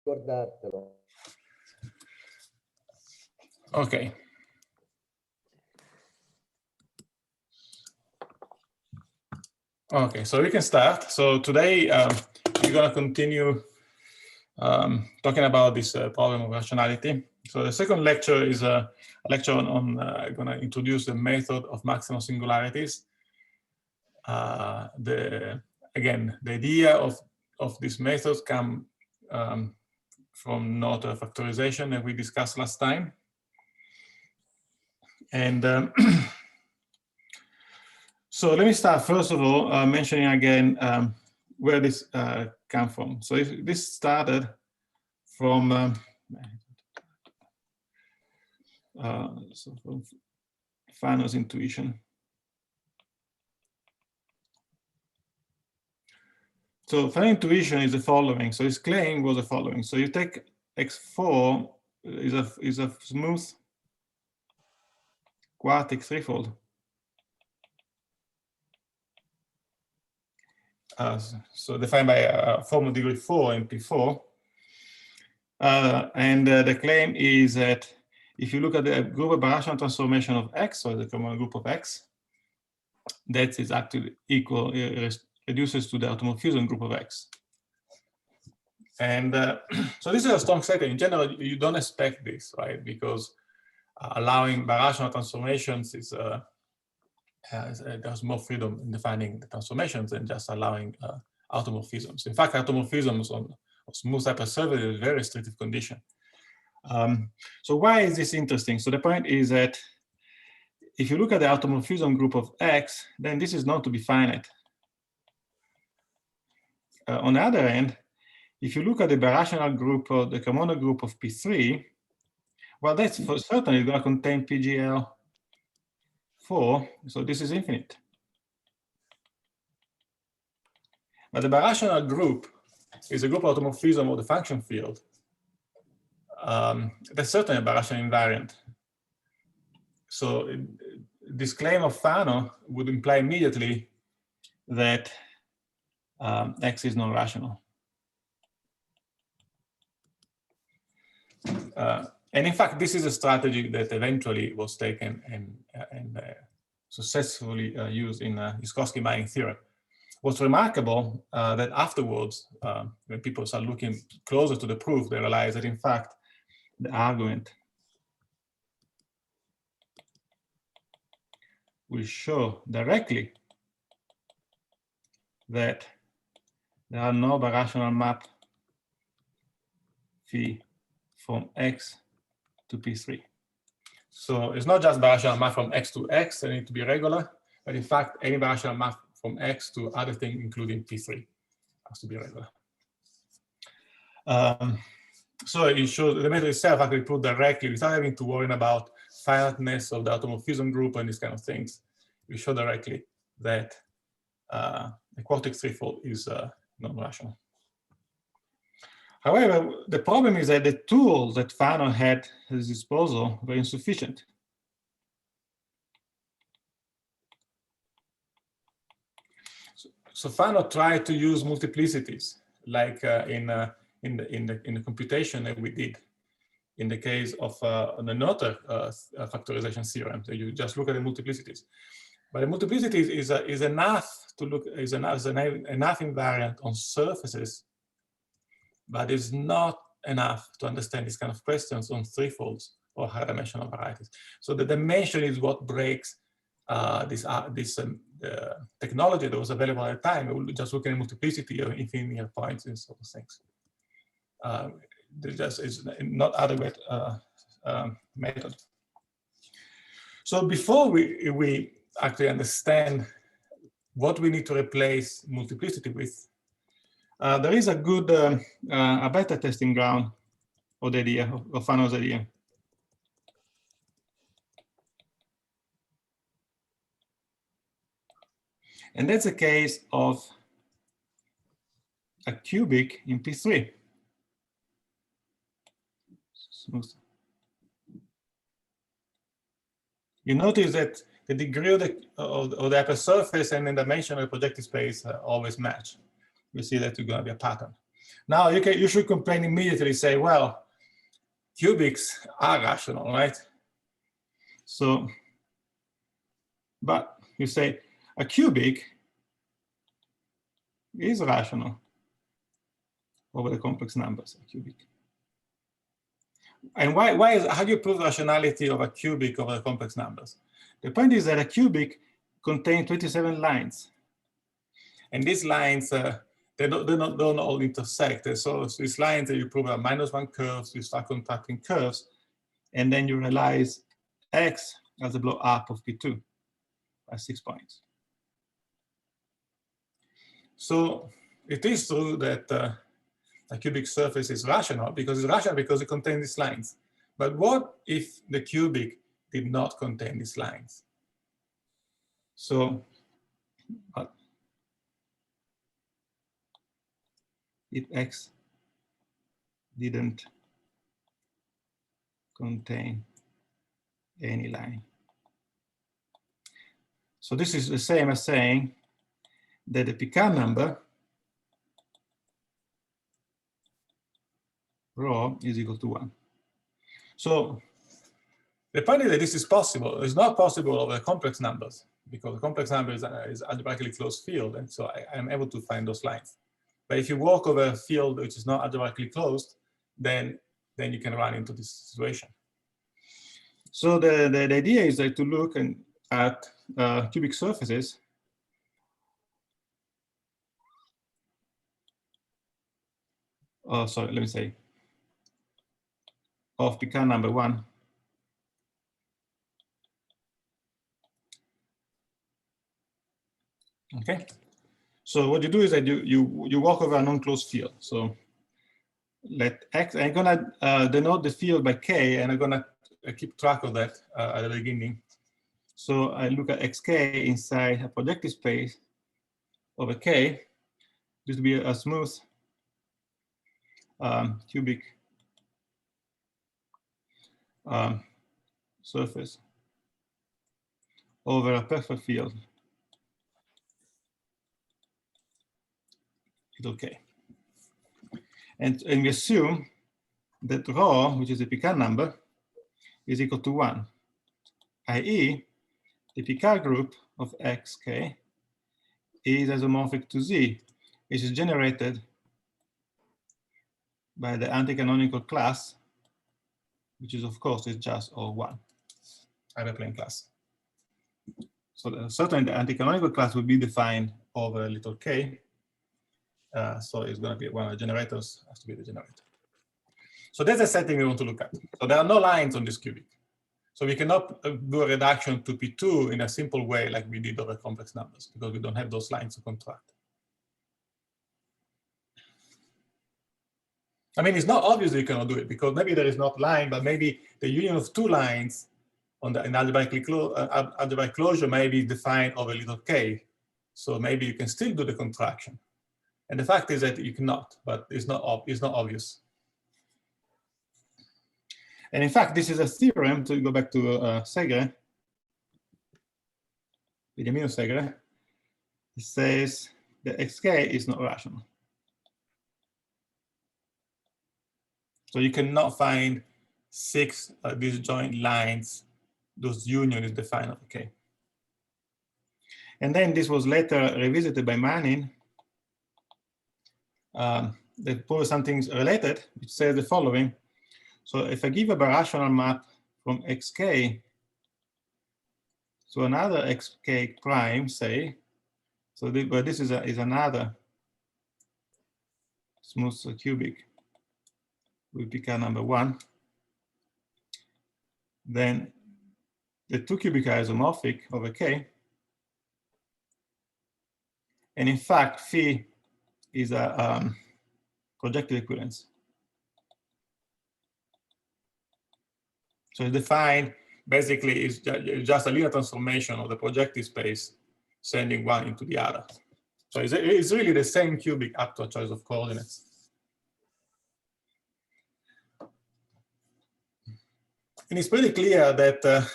Ricordartelo. Okay. Okay, so we can start. So today we're going to continue talking about this problem of rationality. So the second lecture is a lecture on going to introduce the method of maximal singularities. Again, the idea of this method comes from Noether factorization that we discussed last time. And so let me start first of all mentioning again where this comes from. So this started from from Fano's intuition. So Fano's intuition is the following. So his claim was the following. So you take X4 is a smooth quartic threefold. So defined by a form of degree 4 in P4. And the claim is that if you look at the group of rational transformation of X, or the common group of X, that is actually equal, reduces to the automorphism group of X. And so this is a strong statement. In general, you don't expect this, right? Because allowing birational transformations is there's more freedom in defining the transformations than just allowing automorphisms. In fact, automorphisms on smooth hypersurface is a very restrictive condition. So why is this interesting? So the point is that if you look at the automorphism group of X, then this is known to be finite. On the other hand, if you look at the birational group or the canonical group of P3, well, that's for certainly going to contain PGL4, so this is infinite. But the birational group is a group automorphism of the function field. That's certainly a birational invariant. So this claim of Fano would imply immediately that X is non-rational. And in fact, this is a strategy that eventually was taken and successfully used in Minkowski-Meying theorem. What's remarkable that afterwards, when people start looking closer to the proof, they realize that in fact, the argument will show directly that there are no birational map phi from X to P3. So it's not just birational map from X to X, they need to be regular, but in fact, any birational map from X to other things, including P3, has to be regular. So it shows the method itself actually proved directly without having to worry about finiteness of the automorphism group and these kind of things. We show directly that the quartic threefold is non-rational. However, the problem is that the tools that Fano had at his disposal were insufficient. So Fano tried to use multiplicities, like in the computation that we did in the case of the Noether factorization theorem. So you just look at the multiplicities, but the multiplicities is enough to look enough invariant on surfaces, but it's not enough to understand these kind of questions on threefolds or higher dimensional varieties. So the dimension is what breaks this technology that was available at the time. We were just looking at multiplicity of infinite points and sort of things. There just is not adequate method. So before we actually understand what we need to replace multiplicity with, there is a good, a better testing ground of the idea, of Fano's idea. And that's the case of a cubic in P3. Smooth. You notice that the degree of the hypersurface and the dimension of the projective space always match. We see that it's going to be a pattern. Now you should complain immediately, say, well, cubics are rational, right? So, but you say a cubic is rational over the complex numbers, a cubic. And how do you prove rationality of a cubic over the complex numbers? The point is that a cubic contains 27 lines. And these lines, they don't all intersect. So these lines that you prove are -1 curves, you start contracting curves, and then you realize X as a blow up of P2 by 6 points. So it is true that a cubic surface is rational because it contains these lines. But what if the cubic did not contain these lines? So if X didn't contain any line. So this is the same as saying that the Picard number rho is equal to 1. So the point is that this is possible. It's not possible over complex numbers because the complex number is algebraically closed field, and so I'm able to find those lines. But if you walk over a field which is not algebraically closed, then you can run into this situation. So the idea is that to look at cubic surfaces sorry, let me say, of Picard number 1. Okay, so what you do is that you walk over a non-closed field. So let X, I'm gonna denote the field by K, and I'm gonna keep track of that at the beginning. So I look at Xk inside a projective space over K. This will be a smooth cubic surface over a perfect field, little k. And we assume that rho, which is the Picard number, is equal to 1, i.e., the Picard group of Xk is isomorphic to Z, which is generated by the anti-canonical class, which is, of course, is just O1, hyperplane class. So certainly the anti-canonical class will be defined over little k. So it's going to be one of the generators, has to be the generator. So that's the setting we want to look at. So there are no lines on this cubic. So we cannot do a reduction to P2 in a simple way like we did over complex numbers because we don't have those lines to contract. I mean, it's not obvious that you cannot do it because maybe there is not line, but maybe the union of two lines in algebraic closure may be defined over little k. So maybe you can still do the contraction. And the fact is that you cannot, but it's not obvious. And in fact, this is a theorem, to go back to Segre, Beniamino Segre. It says that Xk is not rational. So you cannot find 6 disjoint lines, those union is defined of K. And then this was later revisited by Manin. They pose something related, which says the following. So if I give a birational map from Xk to another Xk prime, say, so this is another smooth cubic with Picard number 1, then the two cubic are isomorphic over K. And in fact, phi is a projective equivalence. So it's defined, basically, it's just a linear transformation of the projective space, sending one into the other. So it's really the same cubic up to a choice of coordinates. And it's pretty clear that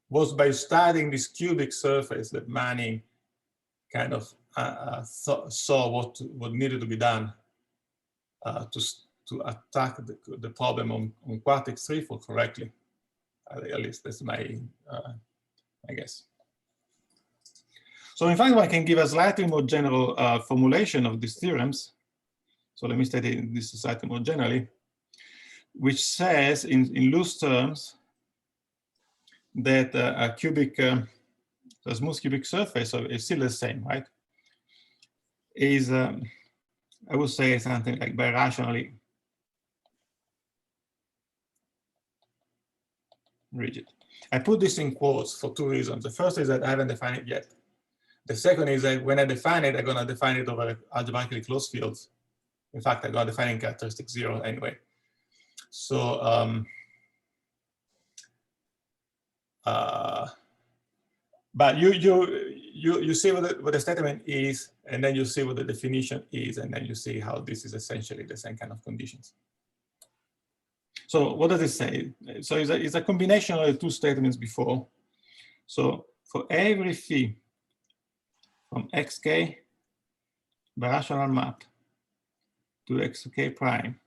was by studying this cubic surface that Manning kind of saw what needed to be done to attack the problem on quartic threefold correctly. At least that's my guess. So in fact, I can give a slightly more general formulation of these theorems. So let me state this slightly more generally, which says in loose terms that a cubic, a smooth cubic surface is still the same, right? Is, I would say something like birationally rigid. I put this in quotes for two reasons. The first is that I haven't defined it yet. The second is that when I define it, I'm going to define it over algebraically closed fields. In fact, I'm going to define in characteristic 0 anyway. So, but you see what the statement is, and then you see what the definition is, and then you see how this is essentially the same kind of conditions. So what does it say? So it's a combination of the two statements before. So for every phi from xk birational map to xk prime,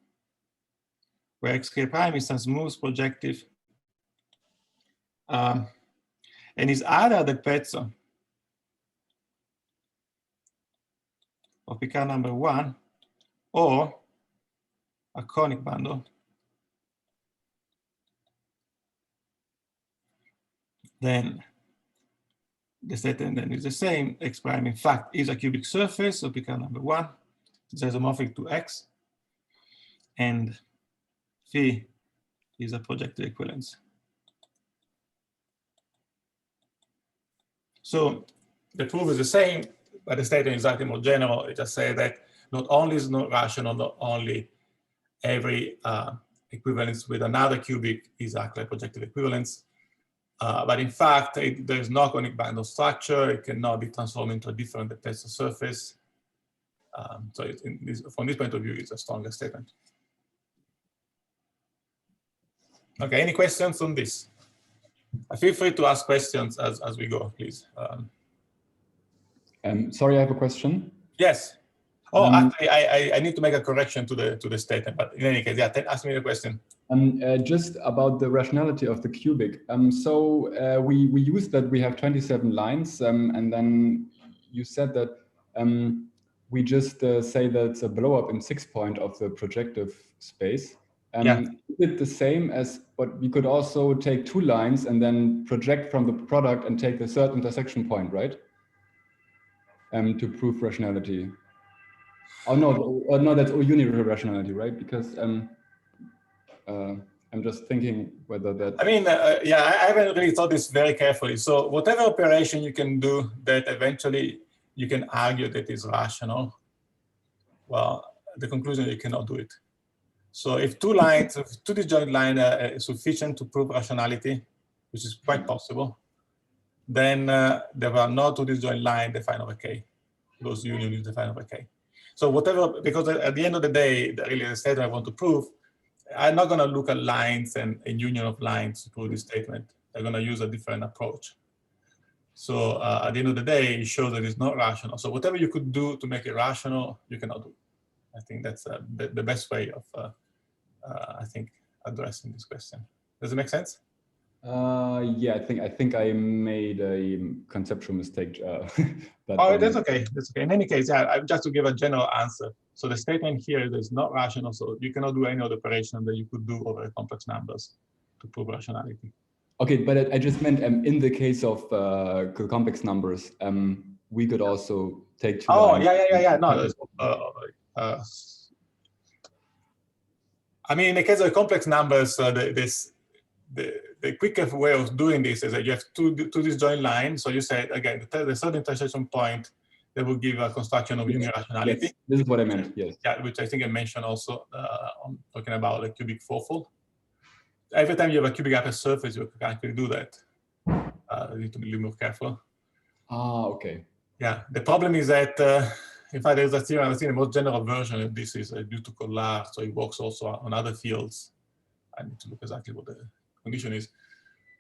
where xk prime is a smooth projective and is either the pezzo of Picard number 1 or a conic bundle, then the statement then is the same. X prime, in fact, is a cubic surface of Picard number 1. It's isomorphic to X. And phi is a projective equivalence. So the proof is the same, but the statement is slightly more general. It just says that not only is not rational, not only every equivalence with another cubic is actually a projective equivalence, but in fact, there is no conic bundle structure. It cannot be transformed into a different tensor surface. So from this point of view, it's a stronger statement. Okay, any questions on this? Feel free to ask questions as we go, please. Sorry, I have a question. Yes. Oh, actually, I need to make a correction to the statement, but in any case, yeah, ask me the question. Just about the rationality of the cubic. So we use that we have 27 lines, and then you said that we just say that it's a blow-up in 6 point of the projective space. Yeah. Is it the same as, but we could also take 2 lines and then project from the product and take the third intersection point, right? To prove rationality. Oh no, that's universal rationality, right? Because I'm just thinking whether that. I mean, yeah, I haven't really thought this very carefully. So whatever operation you can do that eventually you can argue that is rational, well, the conclusion is you cannot do it. So if 2 lines, if 2 disjoint lines are sufficient to prove rationality, which is quite possible, then there are no 2 disjoint lines defined over K. Those union is defined over K. So whatever, because at the end of the day, really the statement I want to prove, I'm not going to look at lines and a union of lines to prove this statement. I'm going to use a different approach. So at the end of the day, it shows that it's not rational. So whatever you could do to make it rational, you cannot do. I think that's the best way of, I think, addressing this question. Does it make sense? Yeah, I think I made a conceptual mistake. Oh, that's okay. That's okay. In any case, yeah, just to give a general answer. So the statement here is not rational, so you cannot do any other operation that you could do over complex numbers to prove rationality. Okay, but I just meant in the case of complex numbers, we could also take 2 lines. Yeah. No, I mean, in the case of complex numbers, the quickest way of doing this is that you have two disjoint lines. So you say, again, the third intersection point that will give a construction of union rationality. Yes, this is what I meant, yes. Yeah, which I think I mentioned also on talking about the cubic fourfold. Every time you have a cubic upper surface, you can actually do that. You need to be a little more careful. Ah, okay. Yeah, the problem is that, in fact, there's a theorem, I think the most general version of this is due to Collard, so it works also on other fields. I need to look exactly what the condition is.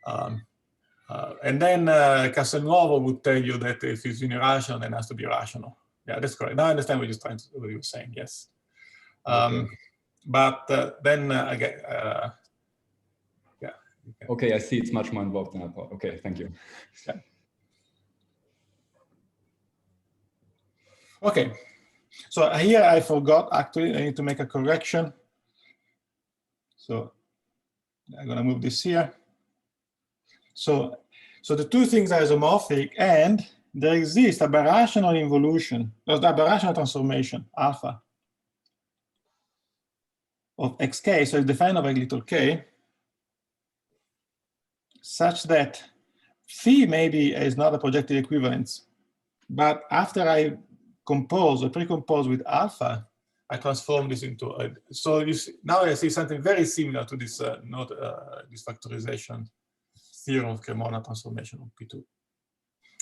And then Castelnuovo would tell you that if it's unirational, then it has to be rational. Yeah, that's correct. Now I understand what you're saying, yes. But then I get, yeah. Okay, I see it's much more involved than I thought. Okay, thank you. Yeah. Okay, so here I forgot, actually, I need to make a correction. So I'm going to move this here. So the two things are isomorphic, and there exists a birational involution, a birational transformation, alpha, of xk, so it's defined over little k, such that phi maybe is not a projective equivalence. But after I compose or pre-compose with alpha, I transform this into a, so you see, now I see something very similar to this this factorization theorem of Cremona transformation of P2.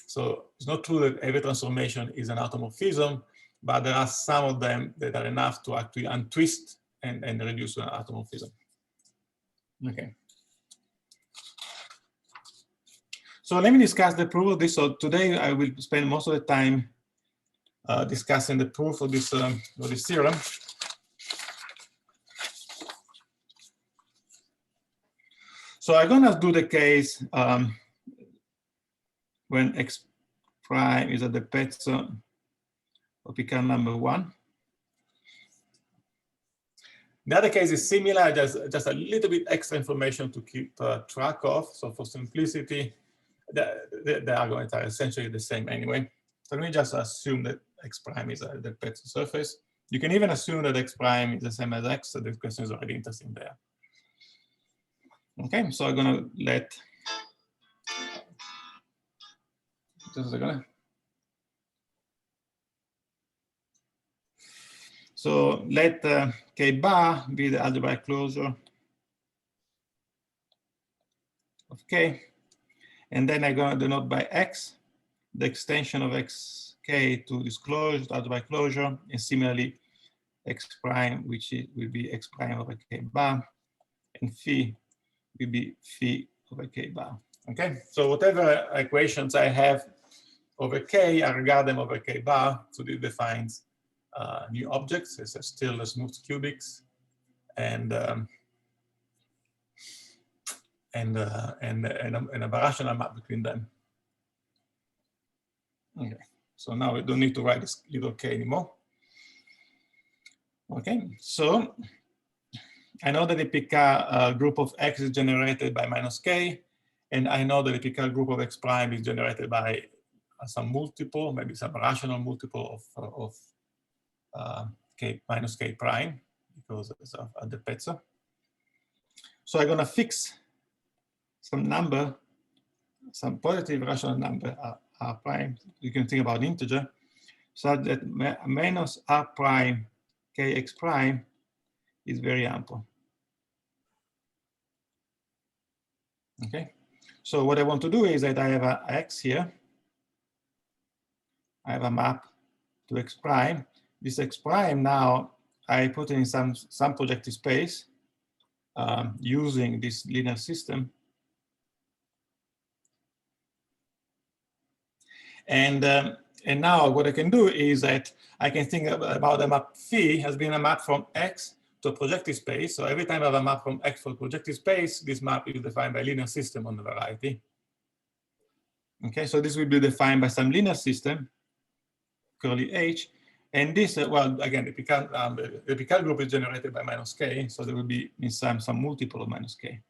So it's not true that every transformation is an automorphism, but there are some of them that are enough to actually untwist and reduce to an automorphism. Okay. So let me discuss the proof of this. So today I will spend most of the time discussing the proof of this theorem. So I'm going to do the case when x prime is at the pezzo of Picard number 1. The other case is similar, just a little bit extra information to keep track of. So for simplicity, the arguments are essentially the same anyway. So let me just assume that x prime is the pezzo surface. You can even assume that x prime is the same as x, so the question is already interesting there. Okay, so I'm going to let, just a second. So let k bar be the algebraic closure of k. And then I'm going to denote by x the extension of xk to this closed algebraic closure. And similarly, x prime, which will be x prime over k bar. And phi will be phi over k bar. Okay, so whatever equations I have over k, I regard them over k bar. So this defines new objects. It's still a smooth cubics, and a birational map between them. Okay, so now we don't need to write this little k anymore. Okay, so I know that the Picard group of x is generated by minus k, and I know that the Picard group of x prime is generated by some multiple, maybe some rational multiple of k minus k prime, because it's at the pezzo. So I'm going to fix some number, some positive rational number r prime. You can think about integer, so that minus r prime kx prime is very ample. Okay, so what I want to do is that I have a x here. I have a map to x prime. This x prime now I put in some projective space using this linear system. And now what I can do is that I can think about the map phi as being a map from x to a projective space. So every time I have a map from x for a projective space, this map is defined by a linear system on the variety. Okay, so this will be defined by some linear system, curly h. And this, well, again, the Picard group is generated by minus k, so there will be in some multiple of minus k.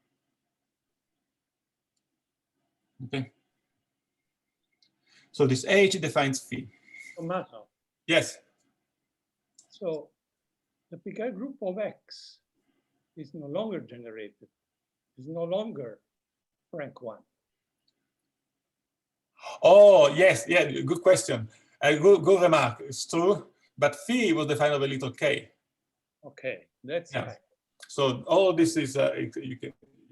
Okay. So this h defines phi. Tommaso. Yes. So the Picard group of x is no longer generated. Is no longer rank 1. Oh, yes, yeah, good question. Good remark. It's true, but phi was defined over little k. Okay, that's right. So all of this is you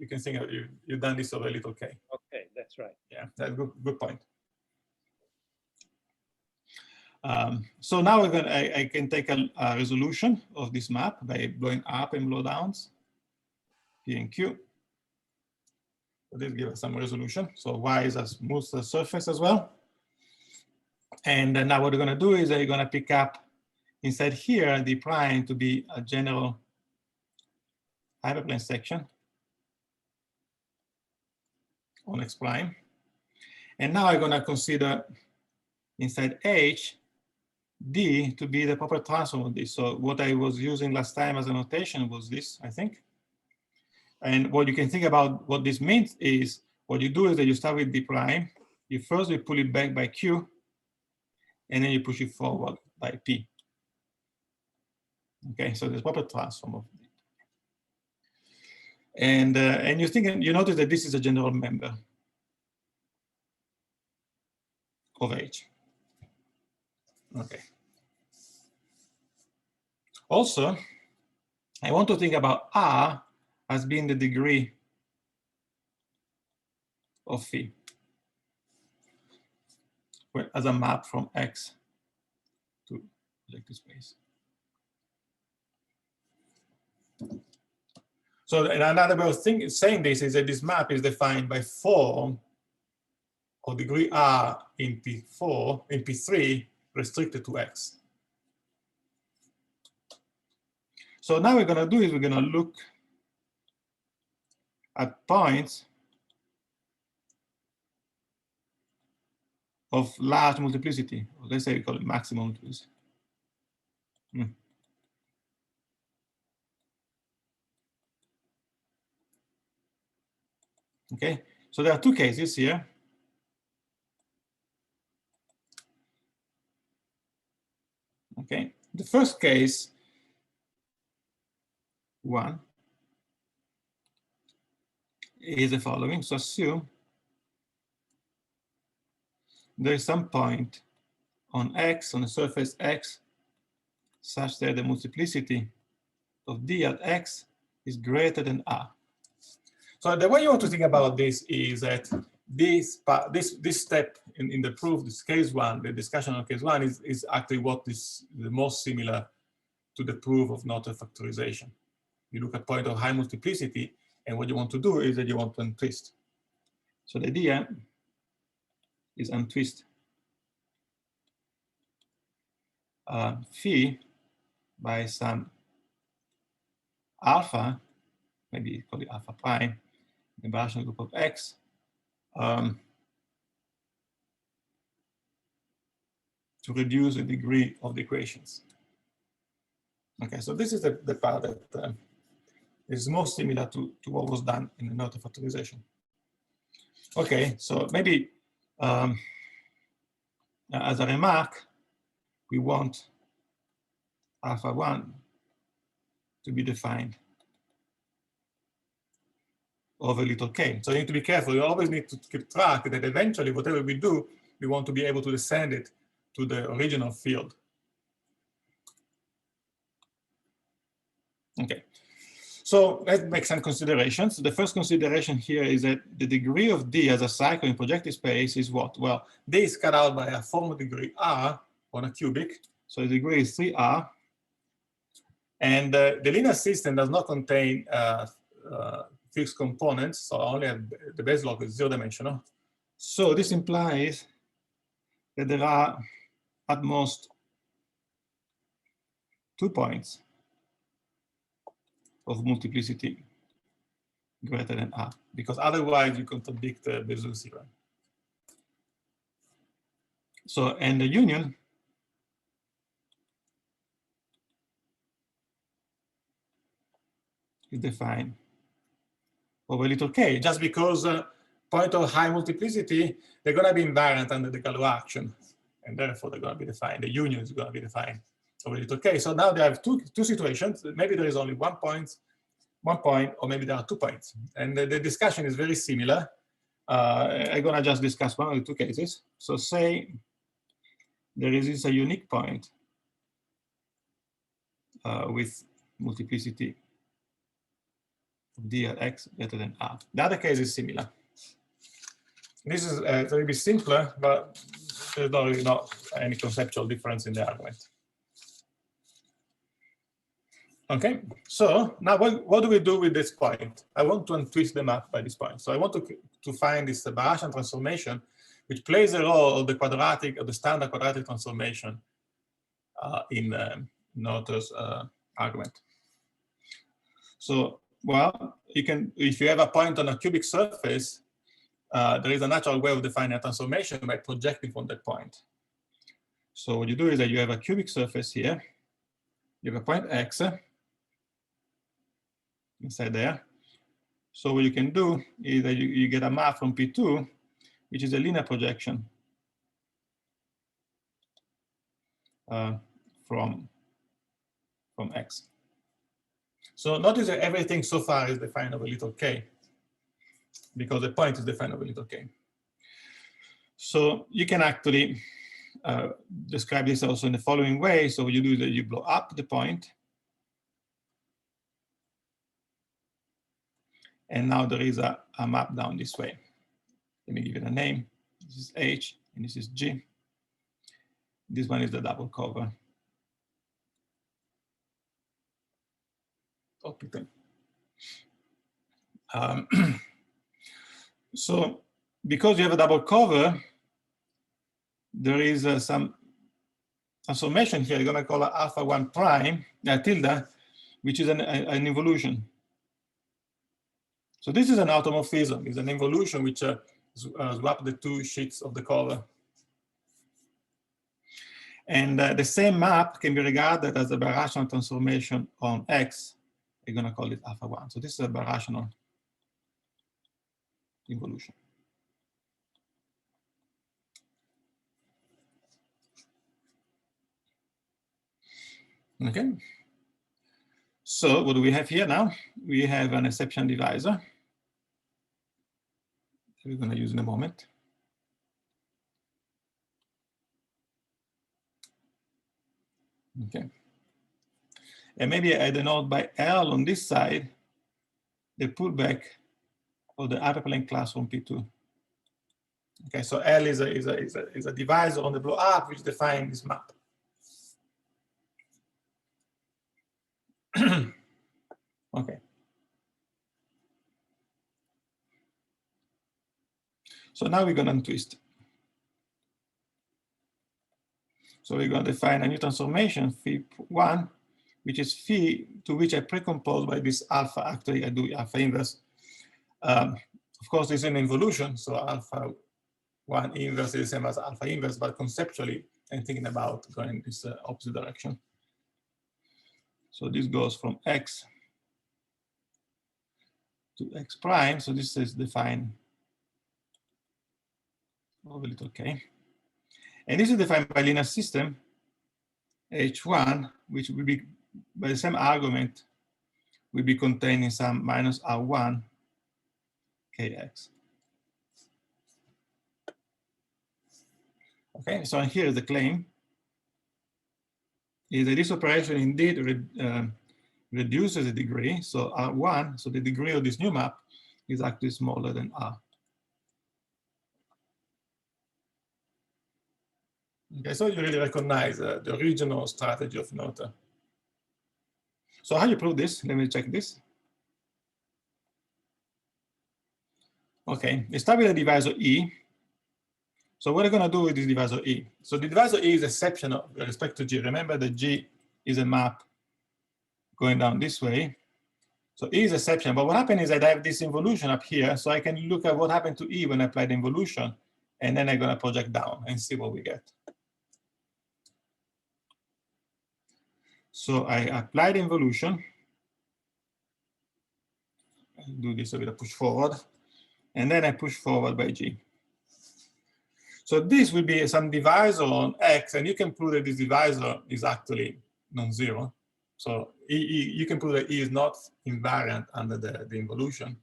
can think of you've done this over little k. Okay, that's right. Yeah, that's good point. So now I can take a resolution of this map by blowing up and blow downs, P and Q. So this gives us some resolution. So Y is a smooth surface as well. And now what we're going to do is we're going to pick up inside here, D prime to be a general hyperplane section on X prime. And now I'm gonna consider inside H, D to be the proper transform of this. So what I was using last time as a notation was this, I think. And what you can think about what this means is, what you do is that you start with D prime, you first will pull it back by Q, and then you push it forward by P. Okay, so there's proper transform of it. And you notice that this is a general member of H. Okay. Also, I want to think about R as being the degree of phi, as a map from X to projective space. So another way of saying this is that this map is defined by form of degree R in P4, in P3, restricted to X. So now we're going to do is we're going to look at points of large multiplicity. Let's say we call it maximal multiplicity. Okay, so there are two cases here. Okay, the first case, 1, is the following. So assume there is some point on X, on the surface X, such that the multiplicity of D at X is greater than R. So the way you want to think about this is that this step in the proof, this case 1, the discussion on case 1 is actually what is the most similar to the proof of Noether factorization. You look at point of high multiplicity, and what you want to do is that you want to untwist. So the idea is untwist phi by some alpha, maybe call it alpha prime, in the rational group of X, to reduce the degree of the equations. Okay, so this is the part that is most similar to what was done in the Noether factorization. Okay, so maybe as a remark, we want alpha 1 to be defined over little k. So you need to be careful. You always need to keep track that eventually, whatever we do, we want to be able to descend it to the original field. Okay, so let's make some considerations. The first consideration here is that the degree of D as a cycle in projective space is what? Well, D is cut out by a formal degree R on a cubic. So the degree is 3R. And the linear system does not contain fixed components, so only the base log is 0-dimensional. So this implies that there are at most 2 points of multiplicity greater than R, because otherwise you contradict the Lezione theorem. So, and the union is defined over little k, just because point of high multiplicity, they're going to be invariant under the Galois action, and therefore they're going to be defined. The union is going to be defined over little k. So now they have two situations. Maybe there is only 1 point, or maybe there are 2 points. And the discussion is very similar. I'm going to just discuss one of the 2 cases. So say there is a unique point with multiplicity of D at X greater than R. The other case is similar. This is a little bit simpler, but there's not really any conceptual difference in the argument. Okay, so now what do we do with this point? I want to untwist the map by this point. So I want to find this Sebastian transformation, which plays a role of the quadratic, of the standard quadratic transformation in Noether's argument. So, well, you can, if you have a point on a cubic surface, there is a natural way of defining a transformation by projecting from that point. So what you do is that you have a cubic surface here. You have a point X inside there. So what you can do is that you get a map from P2, which is a linear projection from X. So notice that everything so far is defined over little k, because the point is defined over little k. So you can actually describe this also in the following way. So what you do is that you blow up the point. And now there is a map down this way. Let me give it a name. This is H, and this is G. This one is the double cover. So because you have a double cover, there is some transformation here. You're going to call it alpha 1 prime, tilde, which is an involution. So this is an automorphism. It's an involution which swap the two sheets of the cover. And the same map can be regarded as a birational transformation on X. We're going to call it alpha 1. So this is a birational involution. Okay. So what do we have here now? We have an exception divisor. We're going to use in a moment. Okay. And maybe I denote by L on this side the pullback of the hyperplane class from P2. Okay, so L is a divisor on the blow up which defines this map. Okay. So now we're going to untwist. So we're going to define a new transformation, phi1, which is phi to which I precompose by this alpha. Actually, I do alpha inverse. Of course, it's an involution, so alpha 1 inverse is the same as alpha inverse, but conceptually, I'm thinking about going in this opposite direction. So this goes from X to X prime. So this is defined over little k. And this is defined by linear system, H1, which will be, by the same argument, will be contained in some minus R1 kx. Okay, so here is the claim, is that this operation indeed reduces the degree. So R1, so the degree of this new map is actually smaller than R. Okay, so you really recognize the original strategy of Noether. So how you prove this? Let me check this. Okay, establish a divisor E. So what are we going to do with this divisor E? So the divisor E is exceptional with respect to G. Remember that G is a map going down this way. So E is exceptional. But what happened is that I have this involution up here. So I can look at what happened to E when I apply the involution. And then I'm going to project down and see what we get. So I apply the involution. I do this with a push forward. And then I push forward by G. So this will be some divisor on X, and you can prove that this divisor is actually non-zero. So you can prove that E is not invariant under the involution.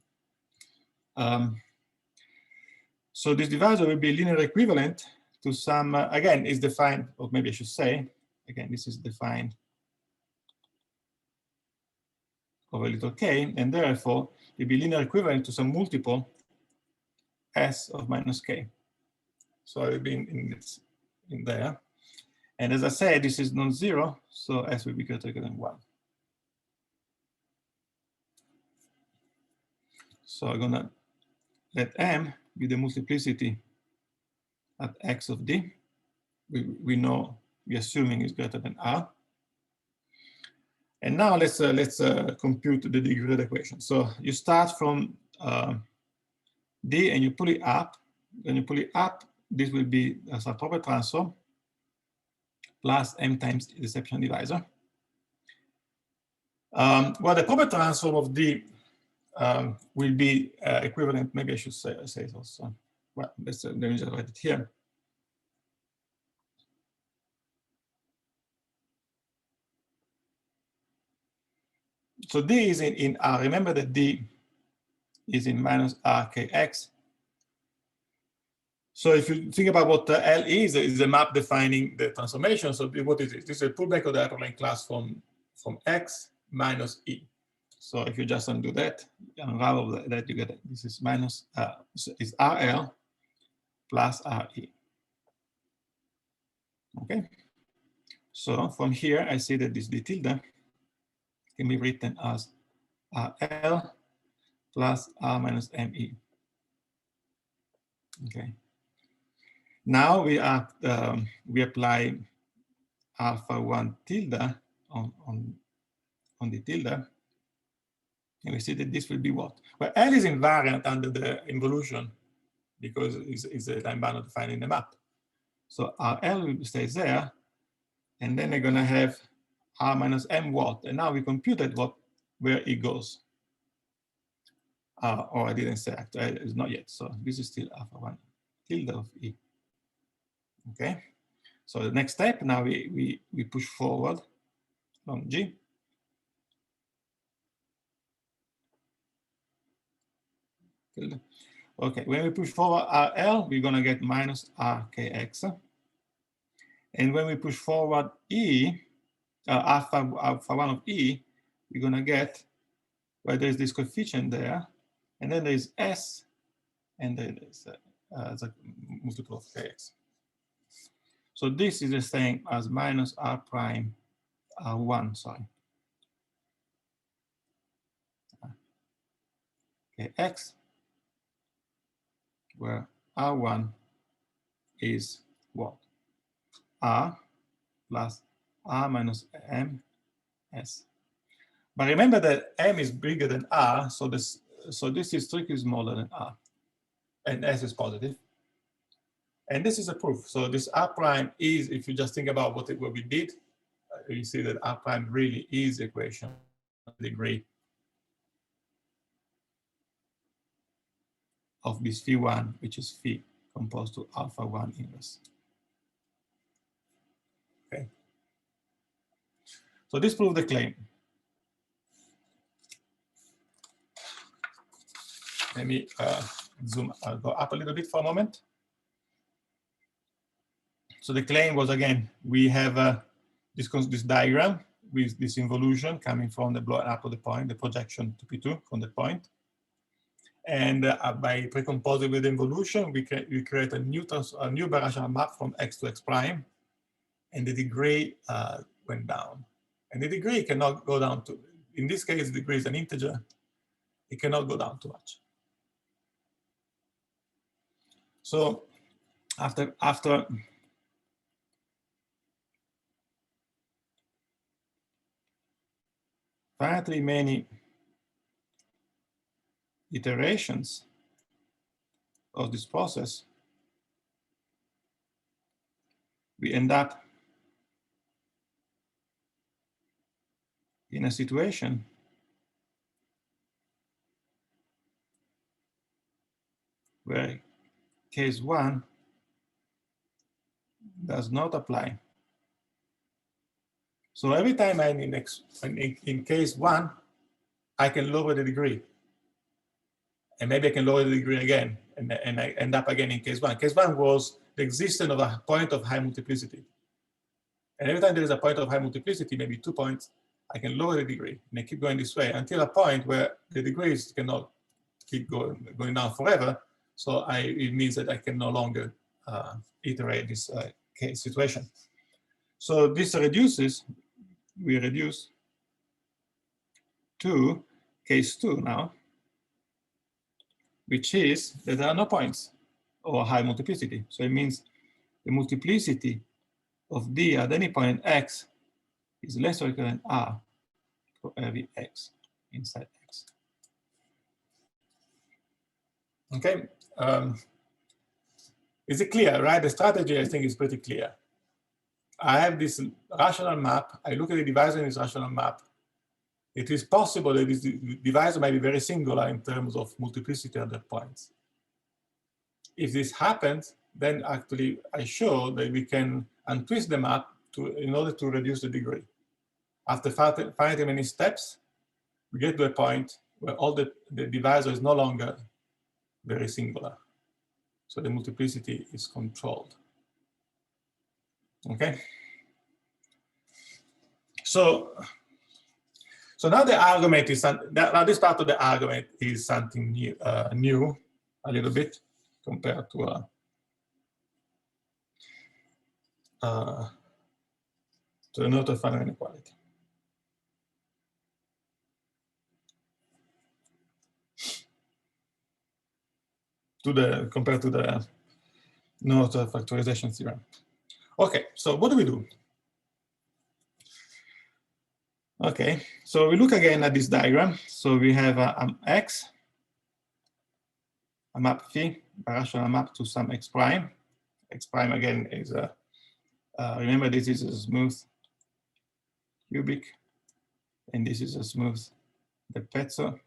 So this divisor will be linear equivalent to some, again, is defined, or maybe I should say, again, this is defined over little k, and therefore it will be linear equivalent to some multiple S of minus k. So it will be in there. And as I said, this is non-zero, so S will be greater than 1. So I'm going to let M be the multiplicity at X of D. We know, we're assuming is greater than R. And now let's compute the degree of the equation. So you start from D and you pull it up. When you pull it up, this will be as a proper transform plus m times the exception divisor. Well, the proper transform of D will be equivalent. Maybe I should say it also. Well, let me just write it here. So D is in R. Remember that D is in minus RKX. So if you think about what L is a map defining the transformation. So what is it? This is a pullback of the hyperplane class from X minus E. So if you just undo that, unravel that, you get it. This is minus, is RL plus RE. Okay. So from here, I see that this D tilde can be written as RL plus R minus ME. Okay. Now we apply alpha 1 tilde on the tilde, and we see that this will be what? Well, L is invariant under the involution because it's a time bound defined in the map. So RL stays there, and then they're gonna have R minus M what? And now we computed where it goes. Or I didn't say actually, it's not yet. So this is still alpha 1 tilde of E. Okay. So the next step, now we push forward from G. Okay, when we push forward RL, we're gonna get minus RKX. And when we push forward E, alpha 1 of E, we're gonna get, well, there's this coefficient there, and then there's S, and then there's the multiple of KX. So this is the same as minus R prime R1, sorry. KX, where R1 is what? R plus R minus M S. But remember that M is bigger than R, so this is strictly smaller than R, and S is positive. And this is a proof. So this R prime is, if you just think about what we did, you see that R prime really is the equation of degree of this phi1, which is phi composed to alpha 1 inverse. Okay. So this proves the claim. Let me zoom, go up a little bit for a moment. So the claim was, again, we have this diagram with this involution coming from the blowing up of the point, the projection to P2 from the point. And by precomposing with the involution, we create a new birational map from X to X prime, and the degree went down. And the degree cannot go down to, in this case, the degree is an integer. It cannot go down too much. So after apparently many iterations of this process, we end up in a situation where case 1 does not apply. So every time I'm in case 1, I can lower the degree. And maybe I can lower the degree again, and I end up again in case 1. Case 1 was the existence of a point of high multiplicity. And every time there is a point of high multiplicity, maybe 2 points, I can lower the degree, and I keep going this way until a point where the degrees cannot keep going down forever. So it means that I can no longer iterate this case situation. So this reduces, we reduce to case 2 now, which is that there are no points or high multiplicity. So it means the multiplicity of D at any point X is less or equal than R for every x inside x. Okay, is it clear, right? The strategy, I think, is pretty clear. I have this rational map. I look at the divisor in this rational map. It is possible that this divisor may be very singular in terms of multiplicity at the points. If this happens, then actually I show that we can untwist the map in order to reduce the degree. After finitely many steps, we get to a point where all the divisor is no longer very singular. So the multiplicity is controlled. Okay. So now the argument is, now this part of the argument is something new, a little bit compared to the note of final inequality. Compared to the note of factorization theorem. Okay, so what do we do? Okay, so we look again at this diagram. So we have X, a map phi, a rational map to some X prime. X prime again is remember this is a smooth cubic, and this is a smooth de Pezzo.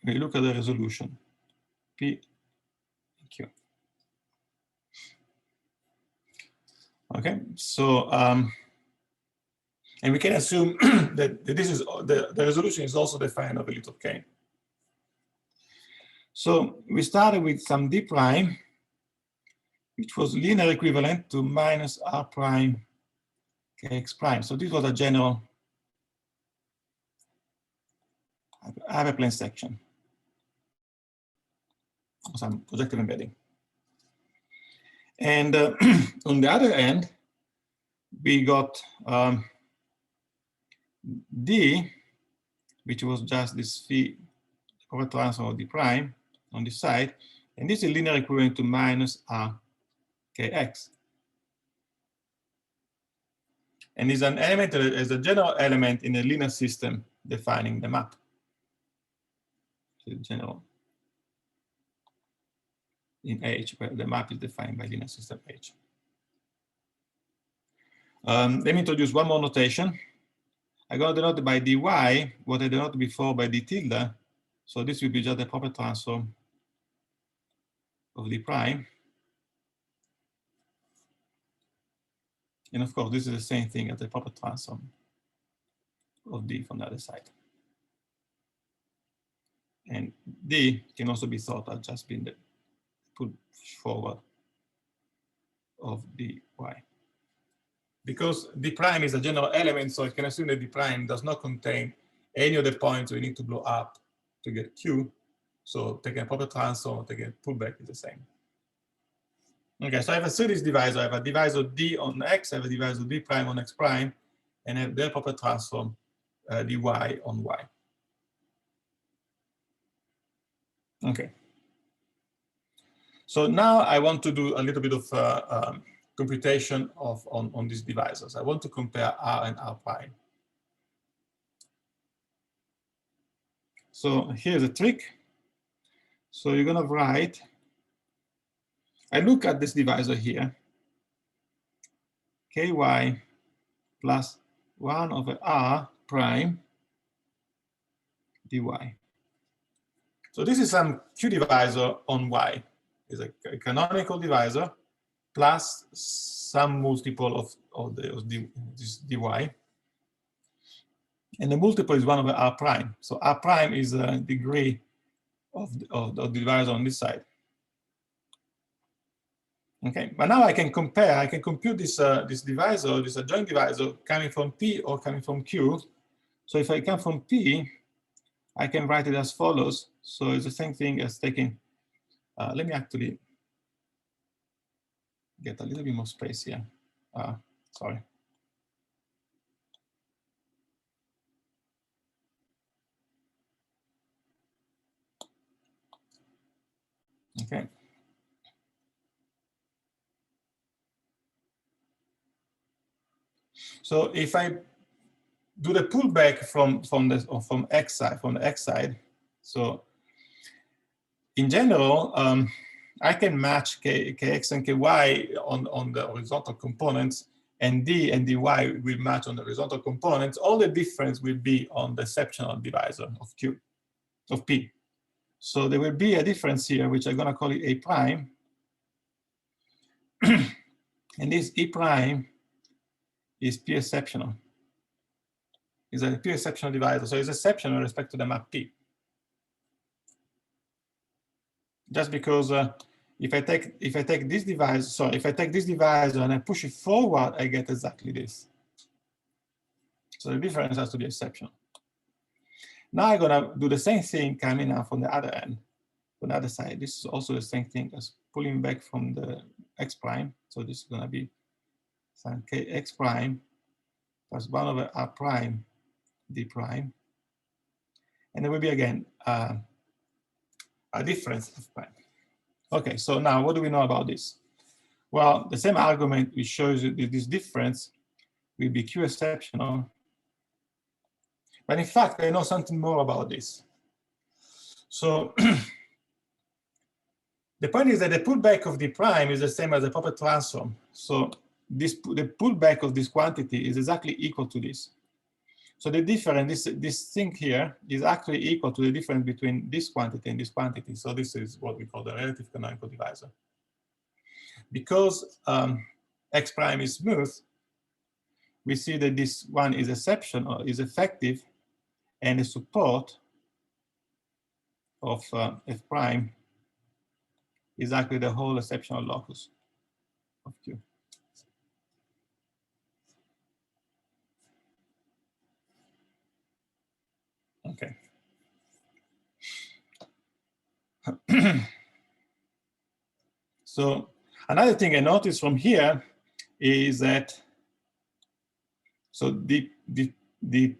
We look at the resolution, P and Q. Okay, so and we can assume that this is the resolution is also defined of a little k. So we started with some d prime, which was linear equivalent to minus r prime kx prime. So this was a general hyperplane section, some projective embedding. And on the other end, we got D, which was just this phi over transform of D prime on this side, and this is linear equivalent to minus R kx. And is an element as a general element in a linear system defining the map. So general in H, where the map is defined by linear system H. Let me introduce one more notation. I got denoted by dy what I denoted before by d tilde. So this will be just the proper transform of d prime. And of course, this is the same thing as the proper transform of d from the other side. And d can also be thought of just being the pull forward of dy. Because d prime is a general element, so I can assume that d prime does not contain any of the points we need to blow up to get q. So taking a proper transform, taking a pullback is the same. Okay, so I have a series divisor. I have a divisor d on x, I have a divisor d prime on x prime, and I have their proper transform dy on y. Okay. So now I want to do a little bit of computation on these divisors. I want to compare R and R prime. So here's a trick. So you're gonna write, I look at this divisor here, ky plus 1 over R prime dy. So this is some Q divisor on Y. It's a canonical divisor plus some multiple of this dy. And the multiple is 1 over R prime. So R prime is a degree of the divisor on this side. Okay, but now I can compare, I can compute this, this divisor, this adjoint divisor coming from P or coming from Q. So if I come from P, I can write it as follows. So it's the same thing as taking, let me actually get a little bit more space here. Sorry. Okay. So if I do the pullback from the x side, so in general, I can match kx and ky on the horizontal components, and d and dy will match on the horizontal components. All the difference will be on the exceptional divisor of p. So there will be a difference here, which I'm going to call it a prime. And this e prime is p exceptional. Is a p exceptional divisor, so it's exceptional with respect to the map p. Just because if I take this divisor and I push it forward, I get exactly this. So the difference has to be exceptional. Now I'm gonna do the same thing coming out from the other end, from the other side. This is also the same thing as pulling back from the x prime. So this is gonna be sin kx prime plus 1 over r prime d prime. And there will be again a difference of prime. Okay, so now what do we know about this? Well, the same argument which shows you that this difference will be q exceptional. But in fact, I know something more about this. So the point is that the pullback of d prime is the same as the proper transform. So the pullback of this quantity is exactly equal to this. So the difference, this thing here is actually equal to the difference between this quantity and this quantity. So this is what we call the relative canonical divisor. Because x prime is smooth, we see that this one is exceptional, is effective, and the support of f prime is actually the whole exceptional locus of Q. Okay. So another thing I noticed from here is that so the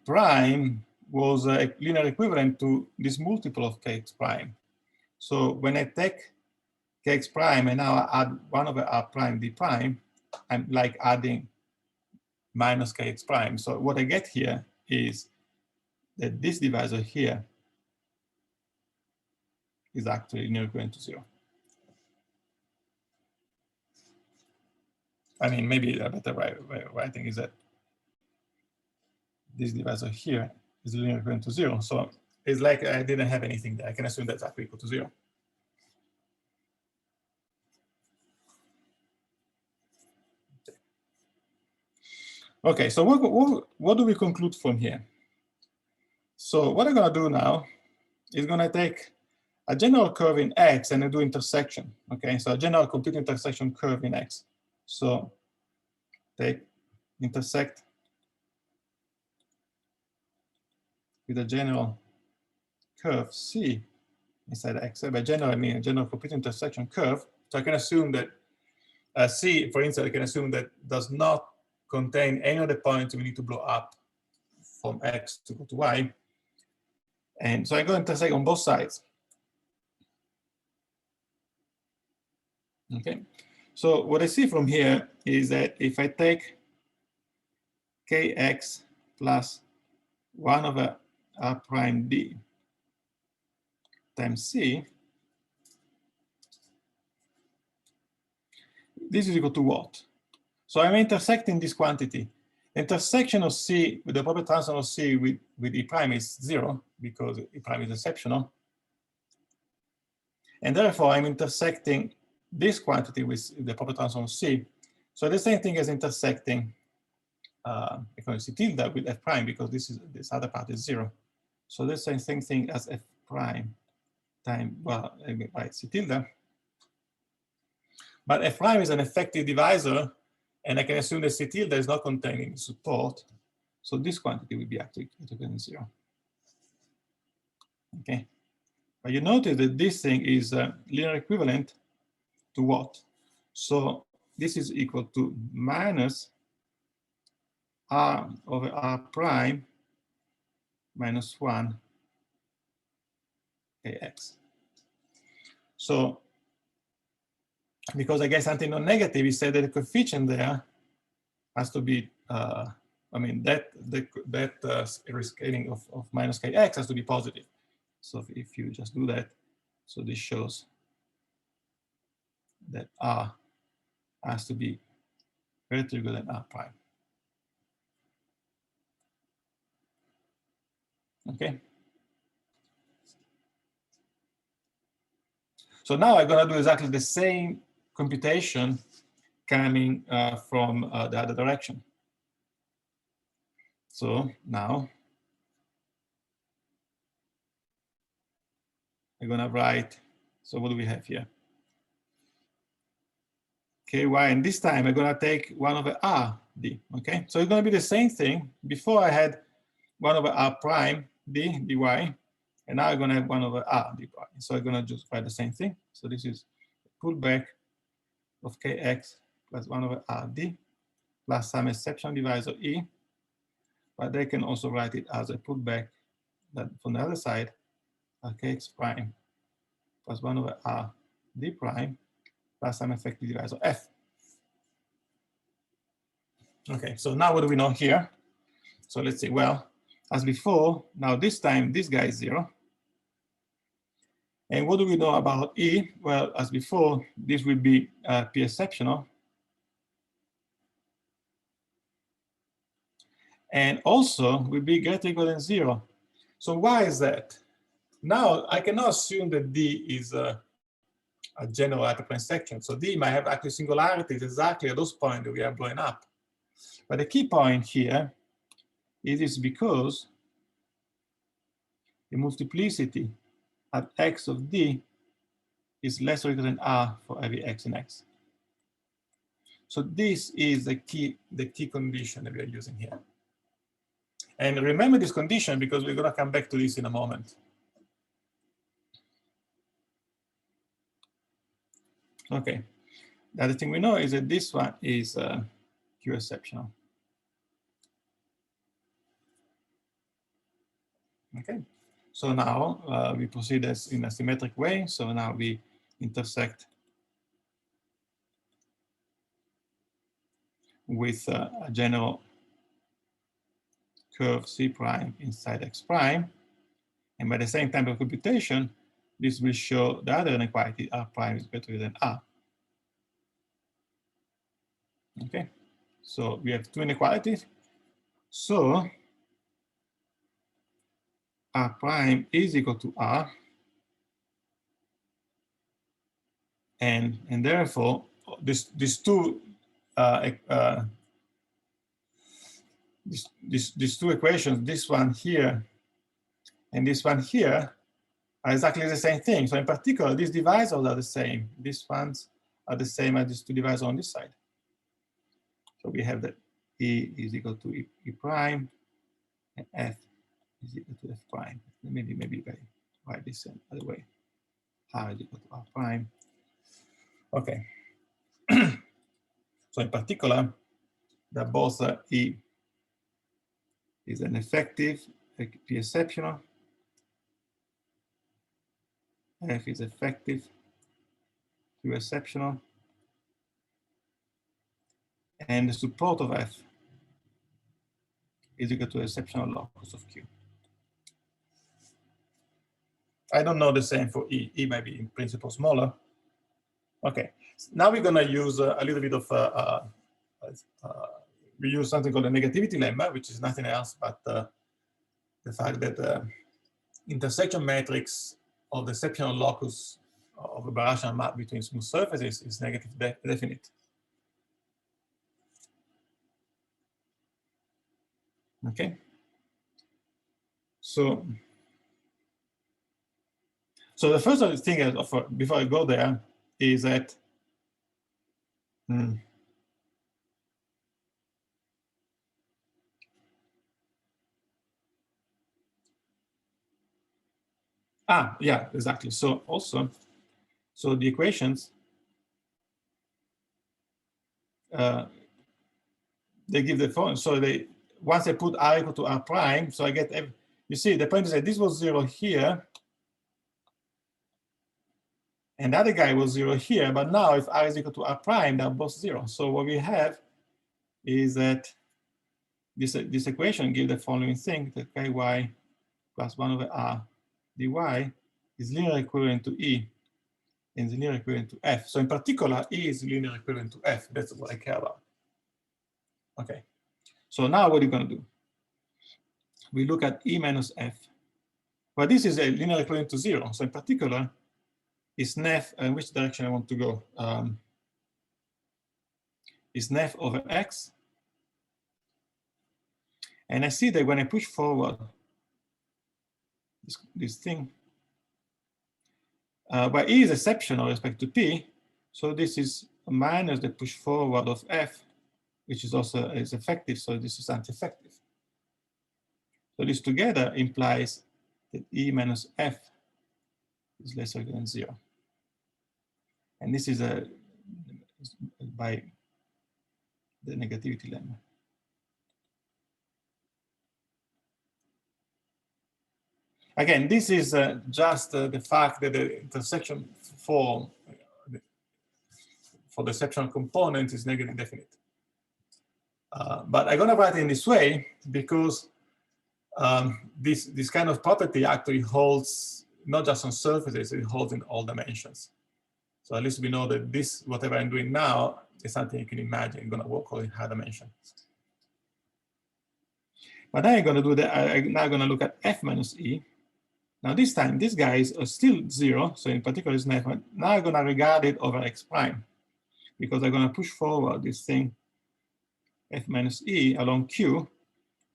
prime was a linear equivalent to this multiple of kx prime. So when I take kx prime and now I add 1 over r prime d prime, I'm like adding minus kx prime. So what I get here is that this divisor here is actually linear equivalent to 0. I mean, maybe a better writing is that this divisor here is linear equivalent to 0. So it's like I didn't have anything there. I can assume that's actually equal to 0. Okay, so what do we conclude from here? So what I'm going to do now is going to take a general curve in X and I do intersection. Okay, so a general complete intersection curve in X. So intersect with a general curve C inside X. By general, I mean a general complete intersection curve. So I can assume that C, for instance, I can assume that does not contain any of the points we need to blow up from X to go to Y. And so I go intersect on both sides. Okay, so what I see from here is that if I take kx plus 1 over r prime d times c, this is equal to what? So I'm intersecting this quantity. Intersection of c with the proper transform of c with e prime is 0 because e prime is exceptional. And therefore, I'm intersecting this quantity with the proper transform of c. So the same thing as intersecting C tilde with f prime because this other part is 0. So the same thing as f prime time, well, by C tilde. But f prime is an effective divisor, and I can assume that C tilde is not containing support. So this quantity will be actually equal to 0. Okay. But you notice that this thing is linear equivalent to what? So this is equal to minus R over R prime minus 1 AX. So, because I guess something non-negative, we said that the coefficient there has to be, I mean, that rescaling of minus KX has to be positive. So if you just do that, so this shows that R has to be greater or equal than R prime. Okay. So now I'm going to do exactly the same computation coming from the other direction. So now I'm going to write, so what do we have here? Ky, and this time I'm going to take 1 over R d, okay? So it's going to be the same thing. Before I had 1 over R prime d dy, and now I'm going to have 1 over R dy. So I'm going to just write the same thing. So this is pullback of Kx plus 1 over R d plus some exception divisor E, but they can also write it as a pullback that from the other side, Kx prime plus 1 over R d prime plus some effective divisor F. Okay, so now what do we know here? So let's see, well, as before, now this time this guy is 0. And what do we know about E? Well, as before, this will be P exceptional. And also will be greater or equal than 0. So why is that? Now I cannot assume that D is a general hyperplane section. So D might have actually singularities exactly at those points that we are blowing up. But the key point here is because the multiplicity at x of D is less or equal than R for every x in X. So this is the key condition that we are using here. And remember this condition because we're going to come back to this in a moment. Okay. The other thing we know is that this one is Q exceptional. Okay. So now we proceed as in a symmetric way. So now we intersect with a general curve C prime inside X prime. And by the same time of computation, this will show the other inequality, R prime is greater than R. Okay, so we have two inequalities. So R prime is equal to R. And therefore, these two equations, this one here and this one here, are exactly the same thing. So in particular, these divisors are the same. These ones are the same as these two divisors on this side. So we have that E is equal to E prime, and F is equal to F prime. Maybe I write this in other way. R is equal to R prime. Okay. So in particular, that both E is an effective P exceptional, F is effective Q exceptional, and the support of F is equal to exceptional locus of Q. I don't know the same for E. E might be in principle smaller. Okay, now we're gonna use a little bit of, we use something called the negativity lemma, which is nothing else but the fact that the intersection matrix of the exceptional locus of a birational map between smooth surfaces is negative definite. Okay, so the first thing before I go there is that yeah, exactly. So also, so the equations they give the phone. So once I put r equal to r prime, so I get, you see, the point is that this was 0 here, and the other guy was 0 here, but now if r is equal to r prime, they're both 0. So what we have is that this equation gives the following thing, that ky plus 1 over r dy is linear equivalent to E and is linear equivalent to F. So in particular, E is linear equivalent to F. That's what I care about. Okay. So now what are you going to do? We look at E minus F. Well, this is a linear equivalent to 0. So in particular, is nef, in which direction I want to go? Is nef over x. And I see that when I push forward this thing, but E is exceptional with respect to P, so this is minus the push forward of F, which is also is effective, so this is anti-effective. So this together implies that E minus F is lesser than 0. And this is by the negativity lemma. Again, this is just the fact that the intersection for the exceptional component is negative definite. But I'm going to write it in this way because this kind of property actually holds not just on surfaces, it holds in all dimensions. So at least we know that this, whatever I'm doing now, is something you can imagine going to work all in high dimension. But then I'm going to do that. I'm now going to look at F minus E. Now this time, these guys are still 0. So in particular, it's now I'm going to regard it over X prime because I'm going to push forward this thing F minus E along Q.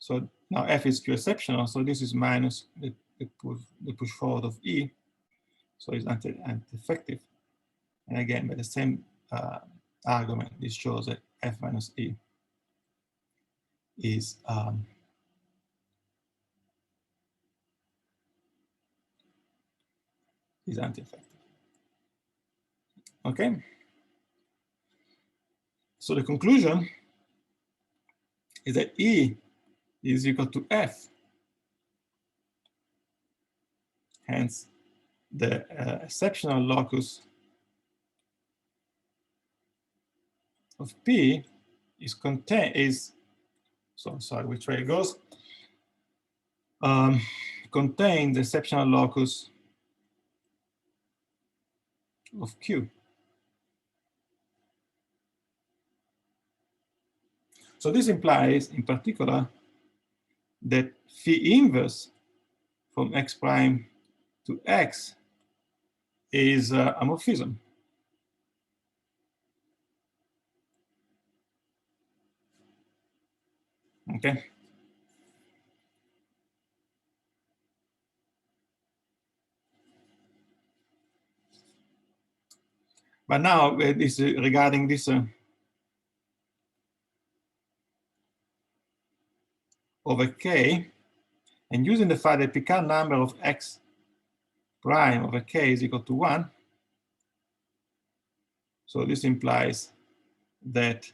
So now F is Q exceptional. So this is minus the push forward of E. So it's anti-effective. And again, by the same argument, this shows that F minus E is anti-effective. Okay. So the conclusion is that E is equal to F. Hence, the exceptional locus of P is so sorry, which way it goes? Contain the exceptional locus of Q. So this implies, in particular, that phi inverse from X prime to X is a morphism. Okay. But now this regarding this over K, and using the fact that Picard number of X prime over K is equal to 1. So this implies that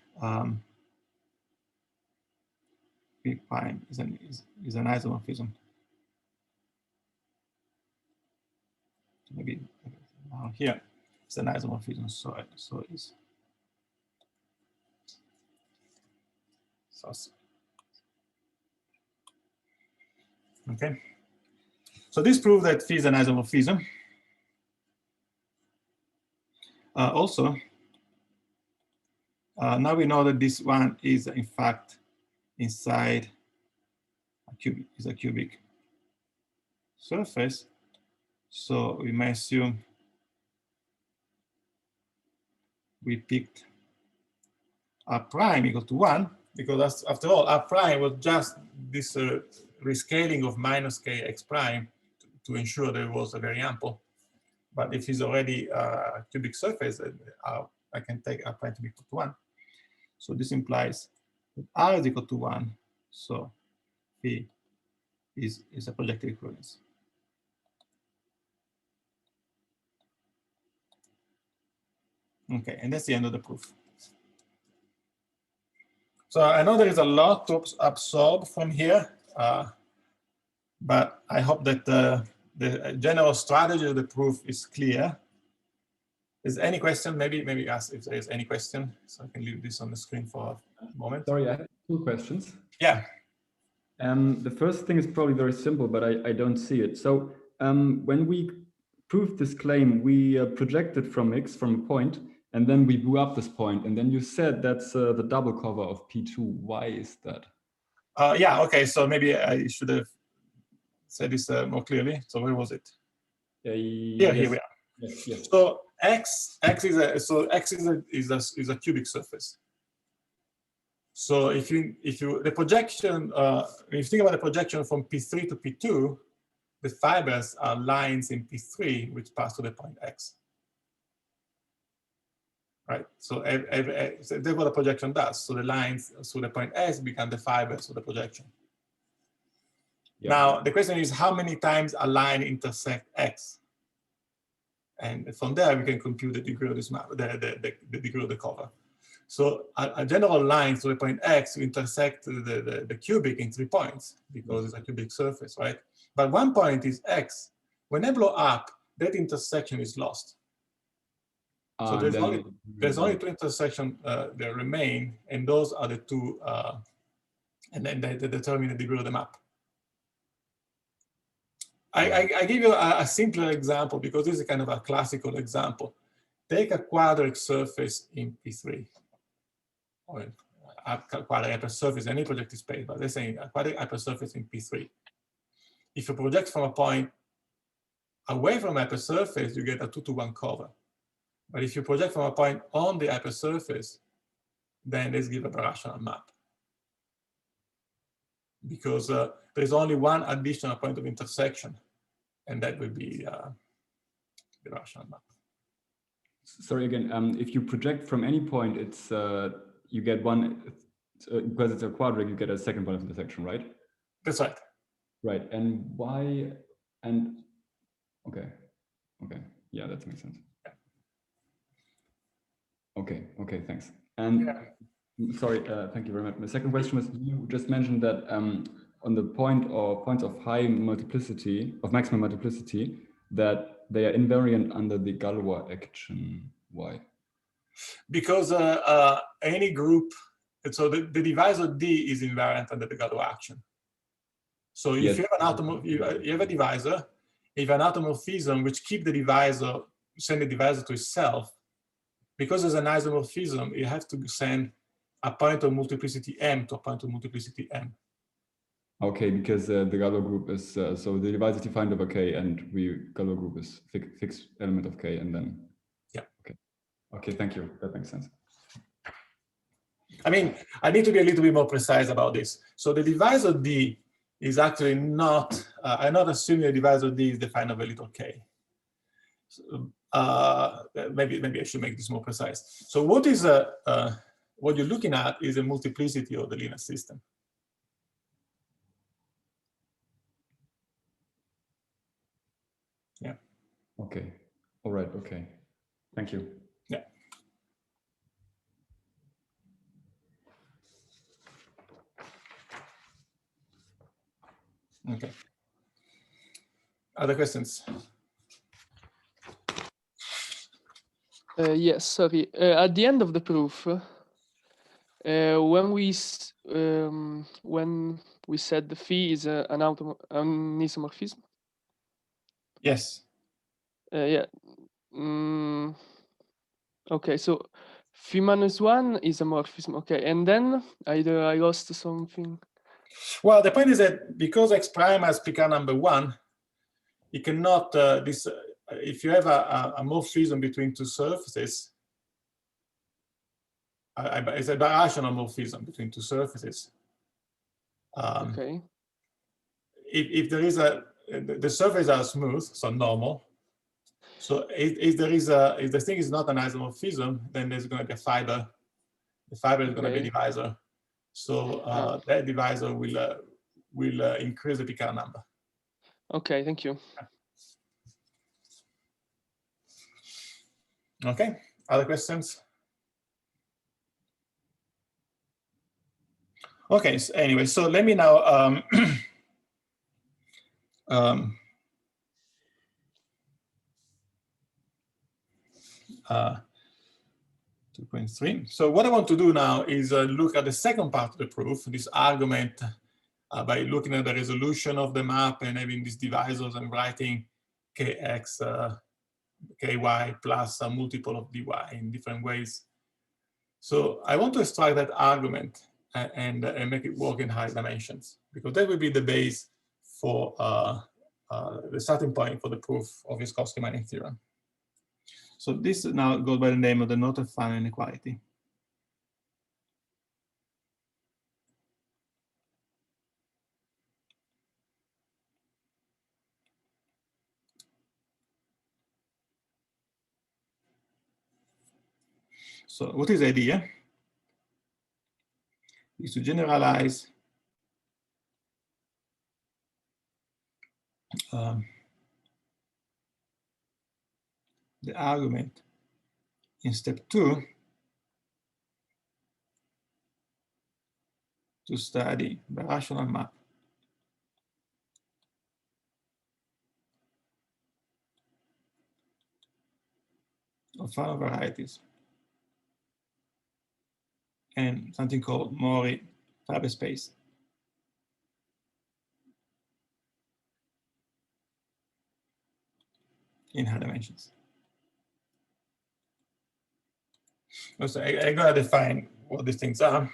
P prime is an isomorphism. Maybe here it's an isomorphism. So it's okay. So this proves that phi is an isomorphism. Also, now we know that this one is in fact inside a cubic surface. So we may assume we picked R prime equal to 1, because after all, R prime was just this rescaling of minus k x prime to ensure that it was a very ample. But if it's already a cubic surface, I can take R prime to be equal to 1. So this implies that R is equal to 1. So P is a projective equivalence. Okay, and that's the end of the proof. So I know there is a lot to absorb from here, but I hope that the general strategy of the proof is clear. Is there any question? Maybe ask if there is any question, so I can leave this on the screen for a moment. Sorry, I have 2 questions. Yeah. The first thing is probably very simple, but I don't see it. So when we proved this claim, we projected from X from a point, and then we blew up this point, and then you said that's the double cover of P2. Why is that? Yeah, okay, so maybe I should have said this more clearly. So where was it? Yes. Here we are. Yes. So X is a cubic surface. So if you the projection, if you think about the projection from P3 to P2, the fibers are lines in P3 which pass to the point X. Right. So that's what the projection does. So the lines through the point S become the fibers of the projection. Yeah. Now the question is how many times a line intersects X, and from there we can compute the degree of this map, the degree of the cover. So a general line through the point X will intersect the cubic in 3 points because it's a cubic surface, right? But 1 point is X. When I blow up, that intersection is lost. So there's only 2 intersections that remain, and those are the 2, and then they determine the degree of the map. I give you a simpler example because this is kind of a classical example. Take a quadratic surface in P3, or a quadratic hypersurface, any projective space, but let's say a quadratic hypersurface in P3. If you project from a point away from the hypersurface, you get a 2-to-1 cover. But if you project from a point on the hypersurface, then let's give a rational map. Because there's only one additional point of intersection, and that will be the rational map. Sorry again, if you project from any point, it's you get one, because it's a quadratic, you get a second point of intersection, right? That's right. Right, and why, and okay, yeah, that makes sense. Okay, thanks. And yeah. Sorry, thank you very much. My second question was, you just mentioned that on the point or points of high multiplicity, of maximum multiplicity, that they are invariant under the Galois action. Why? Because any group, so the divisor D is invariant under the Galois action. So if you have an you have a divisor, if you have an automorphism which keep the divisor, send the divisor to itself, because there's an isomorphism, you have to send a point of multiplicity M to a point of multiplicity M. Okay, because the Galois group is, so the divisor is defined over K, and Galois group is fixed element of K, and then, yeah. Okay, thank you, that makes sense. I mean, I need to be a little bit more precise about this. So the divisor D is actually not, I'm not assuming the divisor D is defined over little k. So, maybe I should make this more precise. So what is what you're looking at is a multiplicity of the linear system. Yeah. Okay. All right. Okay. Thank you. Yeah. Okay. Other questions? Yes, sorry. At the end of the proof, when we said the phi is an isomorphism. Yes. Yeah. Okay, so phi minus 1 is a morphism. Okay, and then either I lost something. Well, the point is that because X prime has pk number 1, you cannot if you have a morphism between 2 surfaces, it's a birational morphism between 2 surfaces. Okay. If there is the surfaces are smooth, so normal. So if the thing is not an isomorphism, then there's going to be a fiber. The fiber is going to be a divisor. So that divisor will increase the pk number. Okay, thank you. Okay, other questions? Okay, so anyway, so let me now 2.3. So what I want to do now is look at the second part of the proof, this argument, by looking at the resolution of the map and having these divisors and writing kx, ky plus a multiple of dy in different ways. So I want to extract that argument and make it work in high dimensions, because that will be the base for the starting point for the proof of Minkowski-Manning theorem. So this now goes by the name of the Noether-Fano inequality. So what is the idea? Is to generalize the argument in step 2 to study the rational map of Fano varieties and something called Mori Faber space. In high dimensions. So I'm going to define what these things are.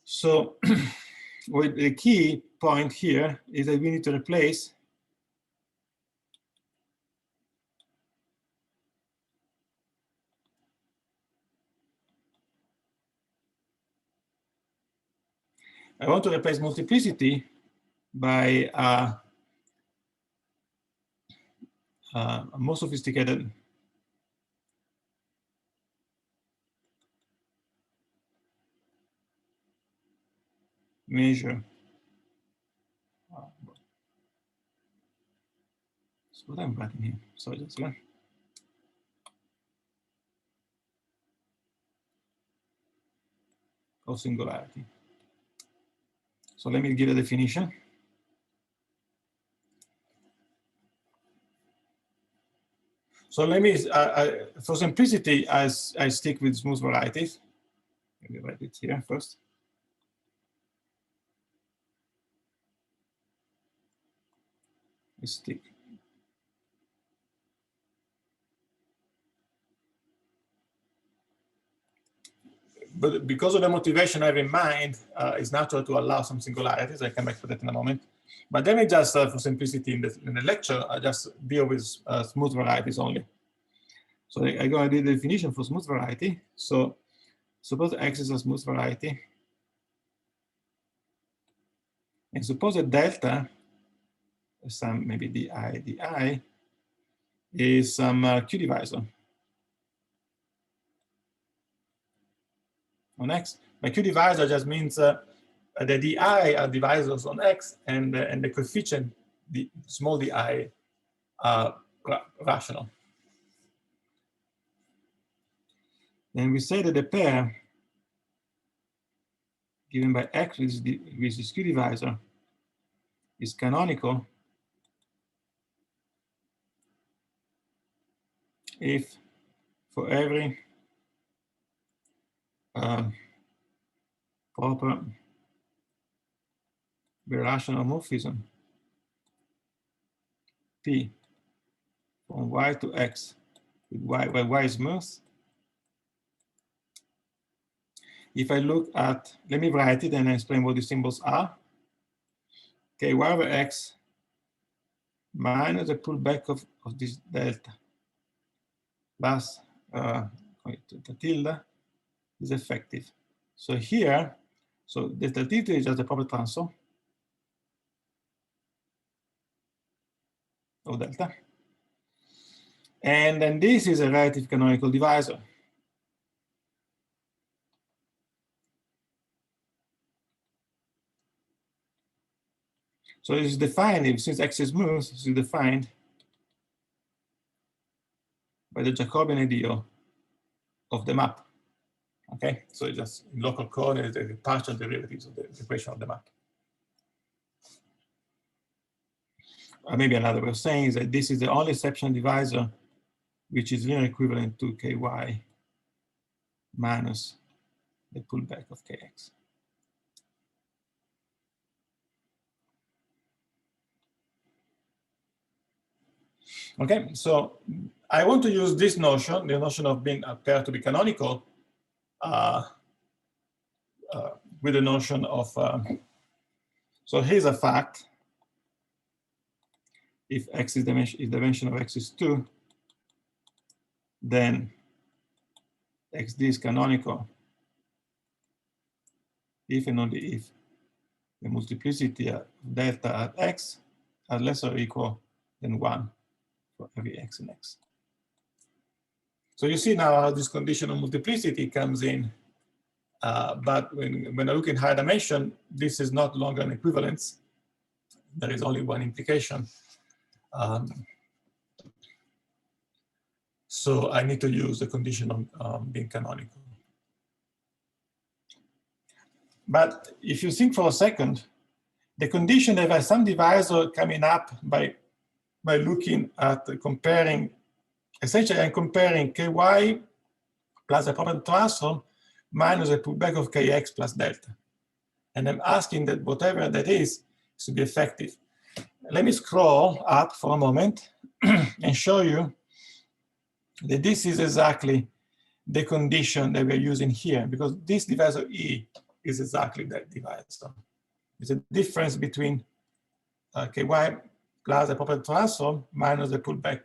So the key point here is that we need to replace I want to replace multiplicity by a more sophisticated measure. So what I'm writing here, sorry, just one. Of singularity. So let me give a definition. So let me, for simplicity, I stick with smooth varieties. Let me write it here first. I stick. But because of the motivation I have in mind, it's natural to allow some singularities. I come back to that in a moment. But let me just, for simplicity in the lecture, I just deal with smooth varieties only. So I'm going to do the definition for smooth variety. So suppose X is a smooth variety. And suppose that delta, some maybe di is some Q divisor on X. By Q divisor just means the di are divisors on X, and the coefficient, the small di, are rational. And we say that the pair given by X with this Q divisor is canonical if for every proper birational morphism P from Y to X with Y, where Y is smooth. If I look at, let me write it and explain what the symbols are. Okay, Y over X minus the pullback of this delta plus the tilde is effective. So here, so delta tilde is just the proper transform of delta. And then this is a relative canonical divisor. So it is defined, since X is smooth, it is defined by the Jacobian ideal of the map. Okay, so just in local coordinates, the partial derivatives of the equation of the map. Or maybe another way of saying is that this is the only exception divisor which is linear equivalent to ky minus the pullback of kx. Okay, so I want to use this notion, the notion of being a pair to be canonical, with the notion of, so here's a fact. If x is dimension, if dimension of x is 2, then xd is canonical if and only if the multiplicity of delta at x are less or equal than 1 for every x and x. So you see now how this condition of multiplicity comes in, but when I look in higher dimension, this is not longer an equivalence. There is only one implication. So I need to use the condition of being canonical. But if you think for a second, the condition that has some divisor coming up by looking at comparing, essentially I'm comparing ky plus the proper transform minus a pullback of kx plus delta. And I'm asking that whatever that is to be effective. Let me scroll up for a moment and show you that this is exactly the condition that we're using here, because this divisor E is exactly that divisor. It's a difference between ky plus the proper transform minus the pullback.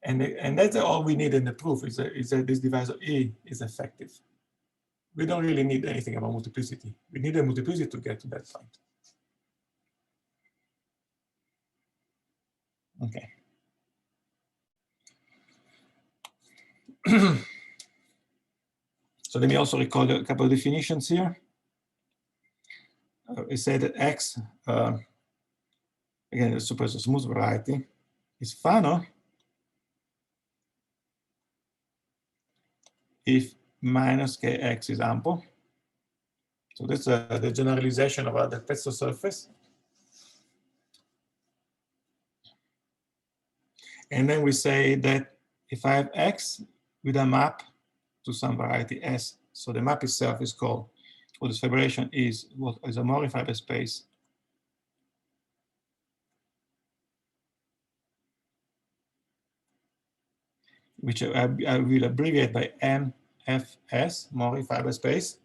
And that's all we need in the proof, is that this divisor E is effective. We don't really need anything about multiplicity. We need a multiplicity to get to that point. Okay. So let me also recall a couple of definitions here. We say that X, again, suppose a smooth variety, is Fano if minus kx is ample. So that's the generalization of the Pesto surface. And then we say that if I have X with a map to some variety S, so the map itself is called, or this fibration is what is a Mori fiber space which I will abbreviate by MFS, Mori fiber space.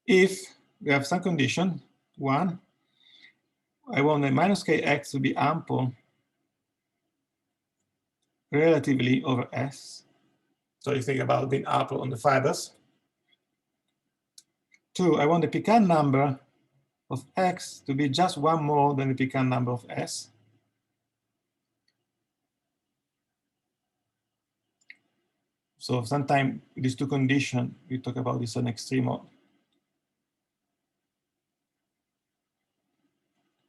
If we have some condition, 1, I want the minus kx to be ample relatively over S. So you think about being ample on the fibers. 2, I want the Picard number of X to be just 1 more than the Picard number of S. So sometimes these two conditions, we talk about this an extreme of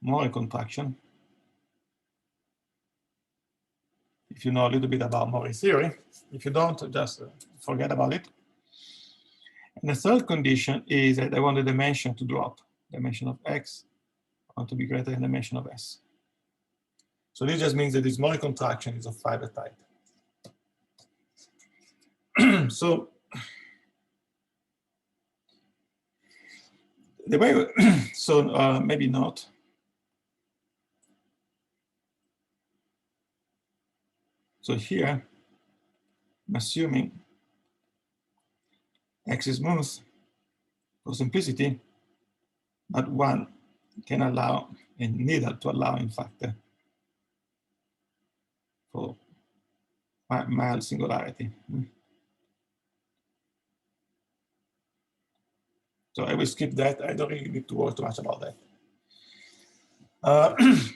Mori contraction. If you know a little bit about Mori theory, if you don't, just forget about it. And the third condition is that I want the dimension to drop. Dimension of X I want to be greater than the dimension of S. So this just means that this Mori contraction is of fiber type. So the way, so maybe not. So here, I'm assuming X is smooth for simplicity, but one can allow and need to allow, in fact, for mild singularity. So I will skip that. I don't really need to worry too much about that.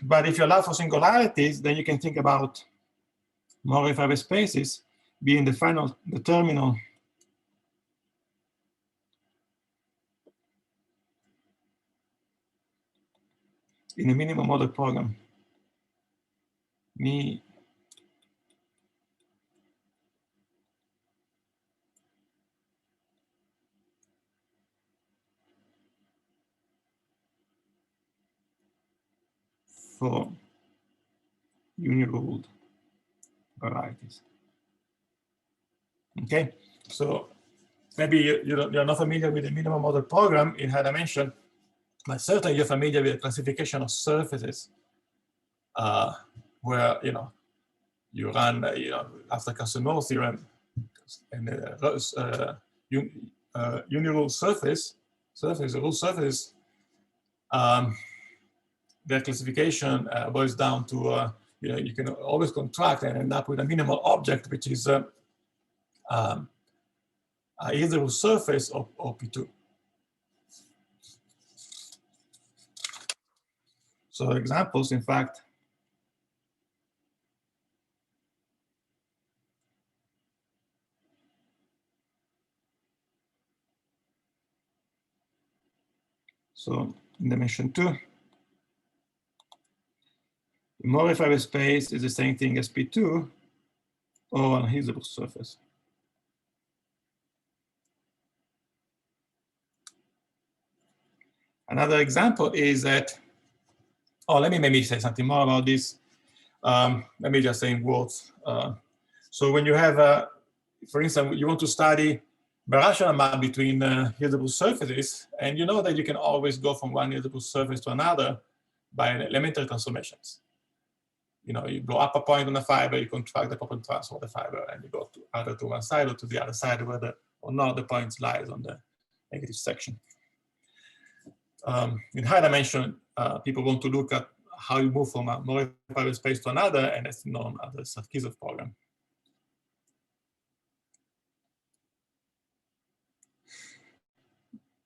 But if you allow for singularities, then you can think about Mori fiber spaces being the terminal in a minimum model program. for uniruled varieties. Okay, so maybe you're not familiar with the minimum model program in high dimension, but certainly you're familiar with the classification of surfaces, where you run after Casimir theorem and uniruled surface, ruled surface. Their classification boils down to you can always contract and end up with a minimal object, which is either a surface or P2. So examples, in fact, so in dimension 2, the modifiable space is the same thing as P2 or an Hilbert surface. Another example is that, let me maybe say something more about this. Let me just say in words. So when you have, for instance, you want to study the rational map between Hilbert surfaces, and you know that you can always go from one Hilbert surface to another by elementary transformations. You blow up a point on the fiber, you contract the property transform of the fiber, and you go either to one side or to the other side, whether or not the point lies on the negative section. In high dimension, people want to look at how you move from a modifiable space to another, and that's known as the Sarkisov program.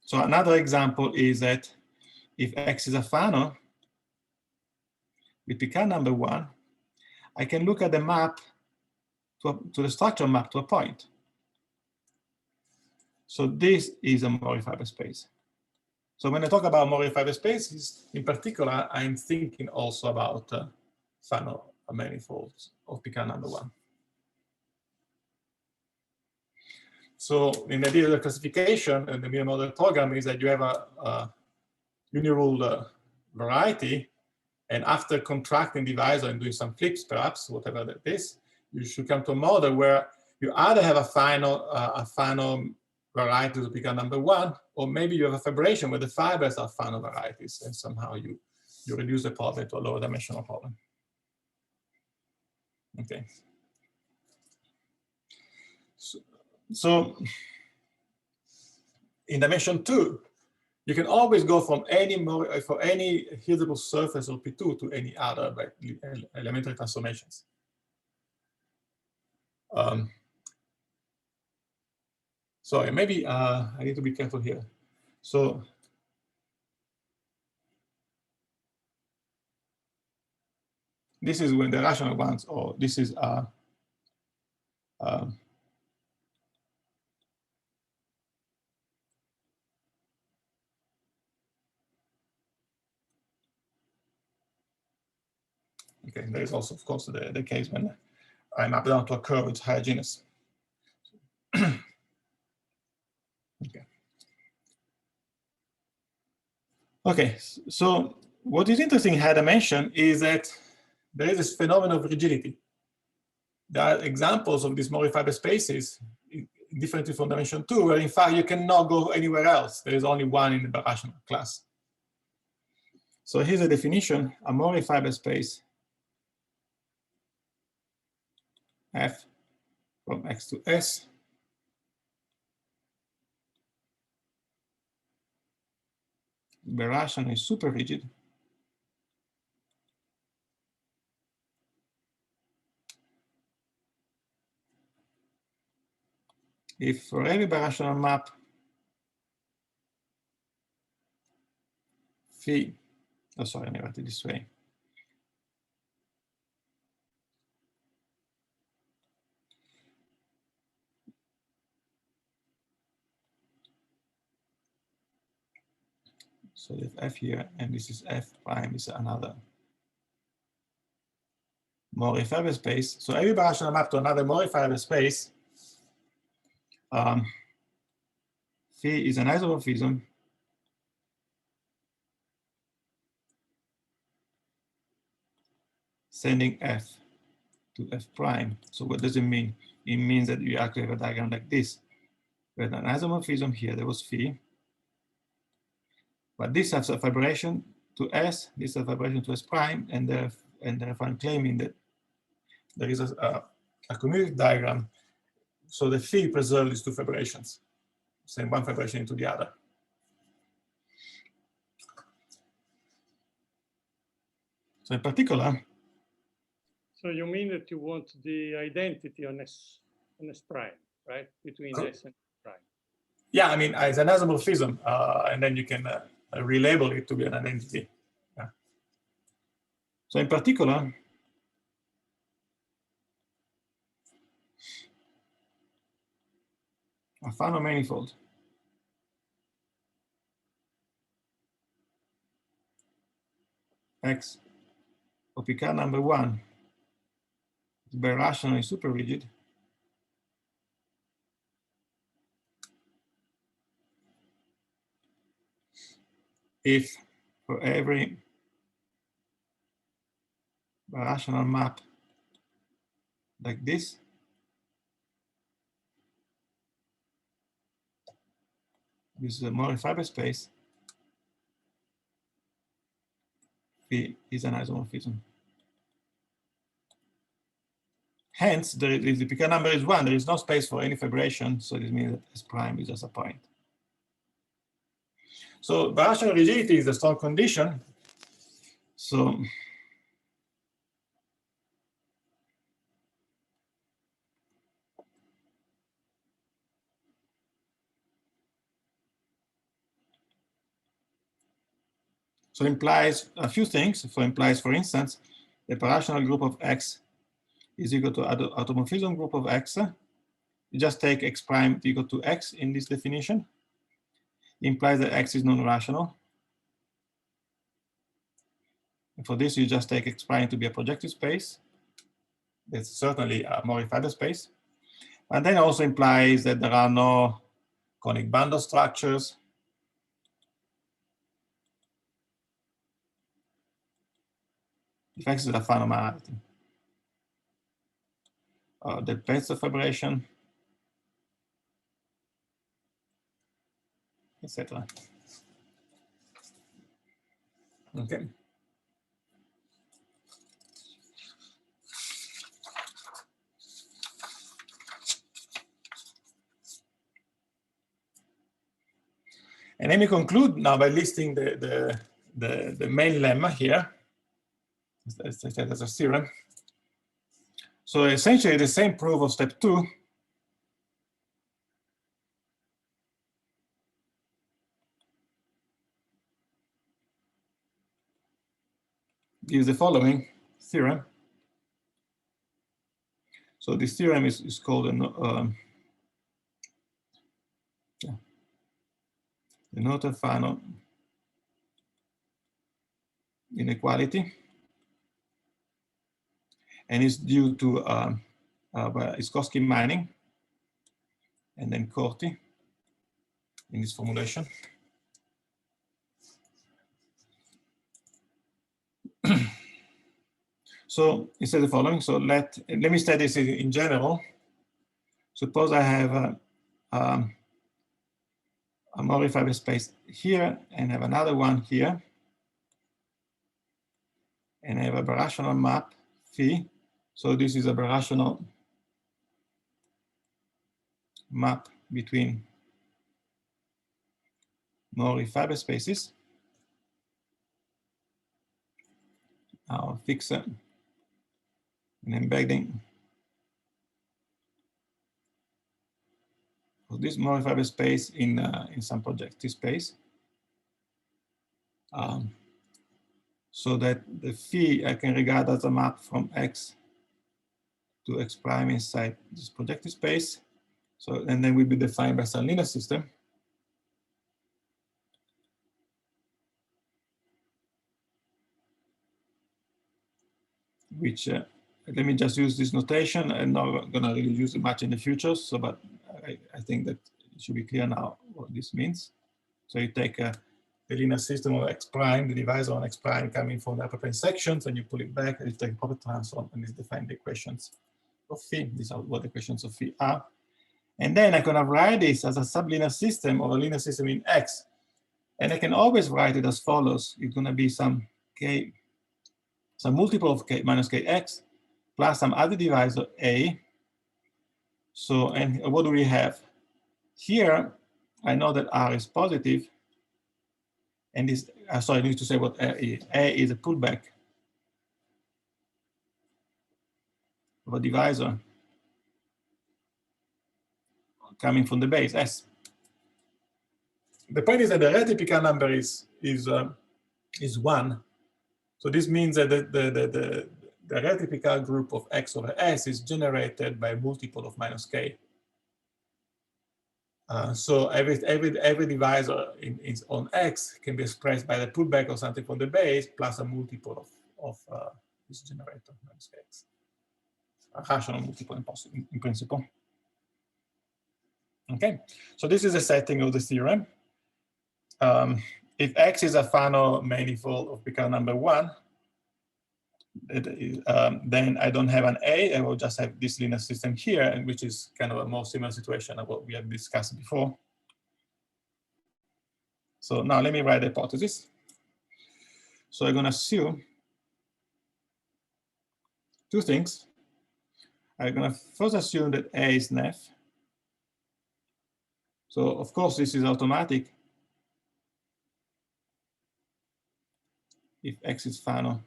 So another example is that if X is a Fano with Picard number 1, I can look at the map to the structure map to a point. So this is a modifiable space. So when I talk about modifiable spaces, in particular, I'm thinking also about Fano manifolds of Picard number 1. So in the idea of the classification and the minimum model program is that you have a uniruled variety, and after contracting divisor and doing some flips, perhaps, whatever that is, you should come to a model where you either have a final variety to Picard number 1, or maybe you have a fibration where the fibers are final varieties, and somehow you reduce the problem to a lower dimensional problem. Okay. So in dimension 2, you can always go from any Hilbert surface or P2 to any other by elementary transformations. Sorry, maybe I need to be careful here. So this is when the rational ones, or this is okay, there is also, of course, the case when I map down to a curve with higher genus. Okay. Okay, so what is interesting in high dimension is that there is this phenomenon of rigidity. There are examples of these modifiable spaces, differently from dimension 2, where in fact you cannot go anywhere else. There is only one in the rational class. So here's a definition: a modifiable space F from X to S the rational is super rigid if for every birational map phi, oh sorry, let me write it this way. So if F here, and this is F prime, is another modifiable space. So every birational map to another modifiable space, phi is an isomorphism sending F to F prime. So what does it mean? It means that you actually have a diagram like this. We had an isomorphism here, there was phi. But this has a fibration to S, this has a fibration to S prime, and therefore I'm claiming that there is a commutative diagram. So the phi preserves these two fibrations, send one fibration into the other. So in particular, So you mean that you want the identity on S prime, right? Between S and prime. yeah, I mean, it's an isomorphism, and then you can relabel it to be an identity. Yeah. So in particular, a Fano manifold X of Picard number 1 is birational and super rigid. If for every birational map like this, this is a Mori fiber space, phi is an isomorphism. Hence, if the Picard number is 1, there is no space for any fibration, so this means that S prime is just a point. So birational rigidity is a strong condition. So it implies a few things. So it implies, for instance, the birational group of X is equal to automorphism group of X. You just take X prime equal to X in this definition. It implies that X is non-rational. And for this, you just take X prime to be a projective space. It's certainly a Mori fiber space. And then also implies that there are no conic bundle structures. If X is a Fano monoidity. The Pezzo fibration, etc. Okay. And let me conclude now by listing the main lemma here. As I said, as a theorem. So essentially the same proof of step 2 gives the following theorem. So this theorem is called the Noether-Fano inequality, and it's due to Iskowski mining and then Corti in this formulation. So it says the following. So let me state this in general. Suppose I have a Mori fiber space here and have another one here, and I have a birational map phi. So this is a birational map between Mori fiber spaces. I'll fix it. An embedding of this Mori fiber space in some projective space, so that the phi I can regard as a map from X to X prime inside this projective space. So, and then will be defined by some linear system. Which let me just use this notation, and not going to really use it much in the future. So, but I think that it should be clear now what this means. So you take the linear system of x prime, the divisor on x prime coming from the upper plane sections, and you pull it back, and you take proper transform, and this define the equations of phi. These are what the equations of phi are. And then I can write this as a sublinear system or a linear system in X. And I can always write it as follows. It's going to be some k, some multiple of k minus kx plus some other divisor A. So, and what do we have? Here, I know that R is positive. And this, sorry, I need to say what A is. A is a pullback of a divisor coming from the base S. The point is that the reciprocal number is 1. So this means that the reciprocal group of X over S is generated by a multiple of minus K. So every divisor on X can be expressed by the pullback of something from the base plus a multiple of this generator minus X. A rational multiple in principle. Okay, so this is a setting of the theorem. If X is a Fano manifold of Picard number 1, then I don't have an A, I will just have this linear system here, which is kind of a more similar situation of what we have discussed before. So now let me write the hypothesis. So I'm going to assume two things. I'm going to first assume that A is Neff. So of course this is automatic if X is Fano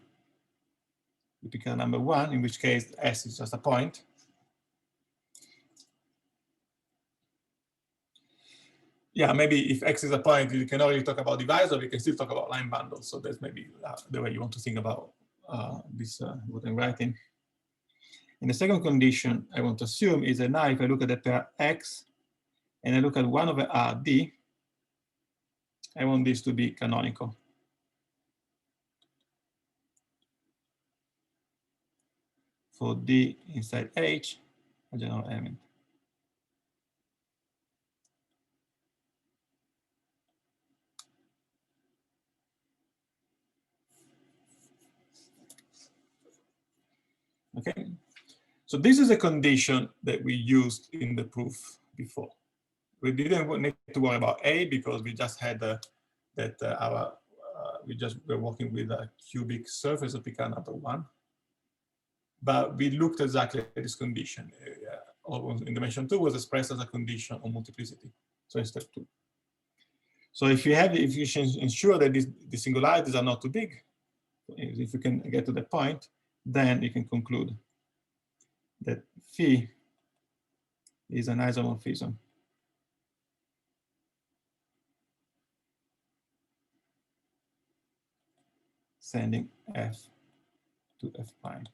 with Picard number 1, in which case S is just a point. Yeah, maybe if X is a point, you can already talk about divisor, we can still talk about line bundles. So that's maybe the way you want to think about this, what I'm writing. And the second condition I want to assume is that now if I look at the pair X and I look at 1 over RD, I want this to be canonical. For D inside H, a general element. Okay, so this is a condition that we used in the proof before. We didn't need to worry about A because we just had we were working with a cubic surface of Picard number 1. But we looked exactly at this condition. In dimension 2 was expressed as a condition on multiplicity. So in step 2. So if you ensure that the singularities are not too big, if you can get to the point, then you can conclude that phi is an isomorphism sending F to F prime.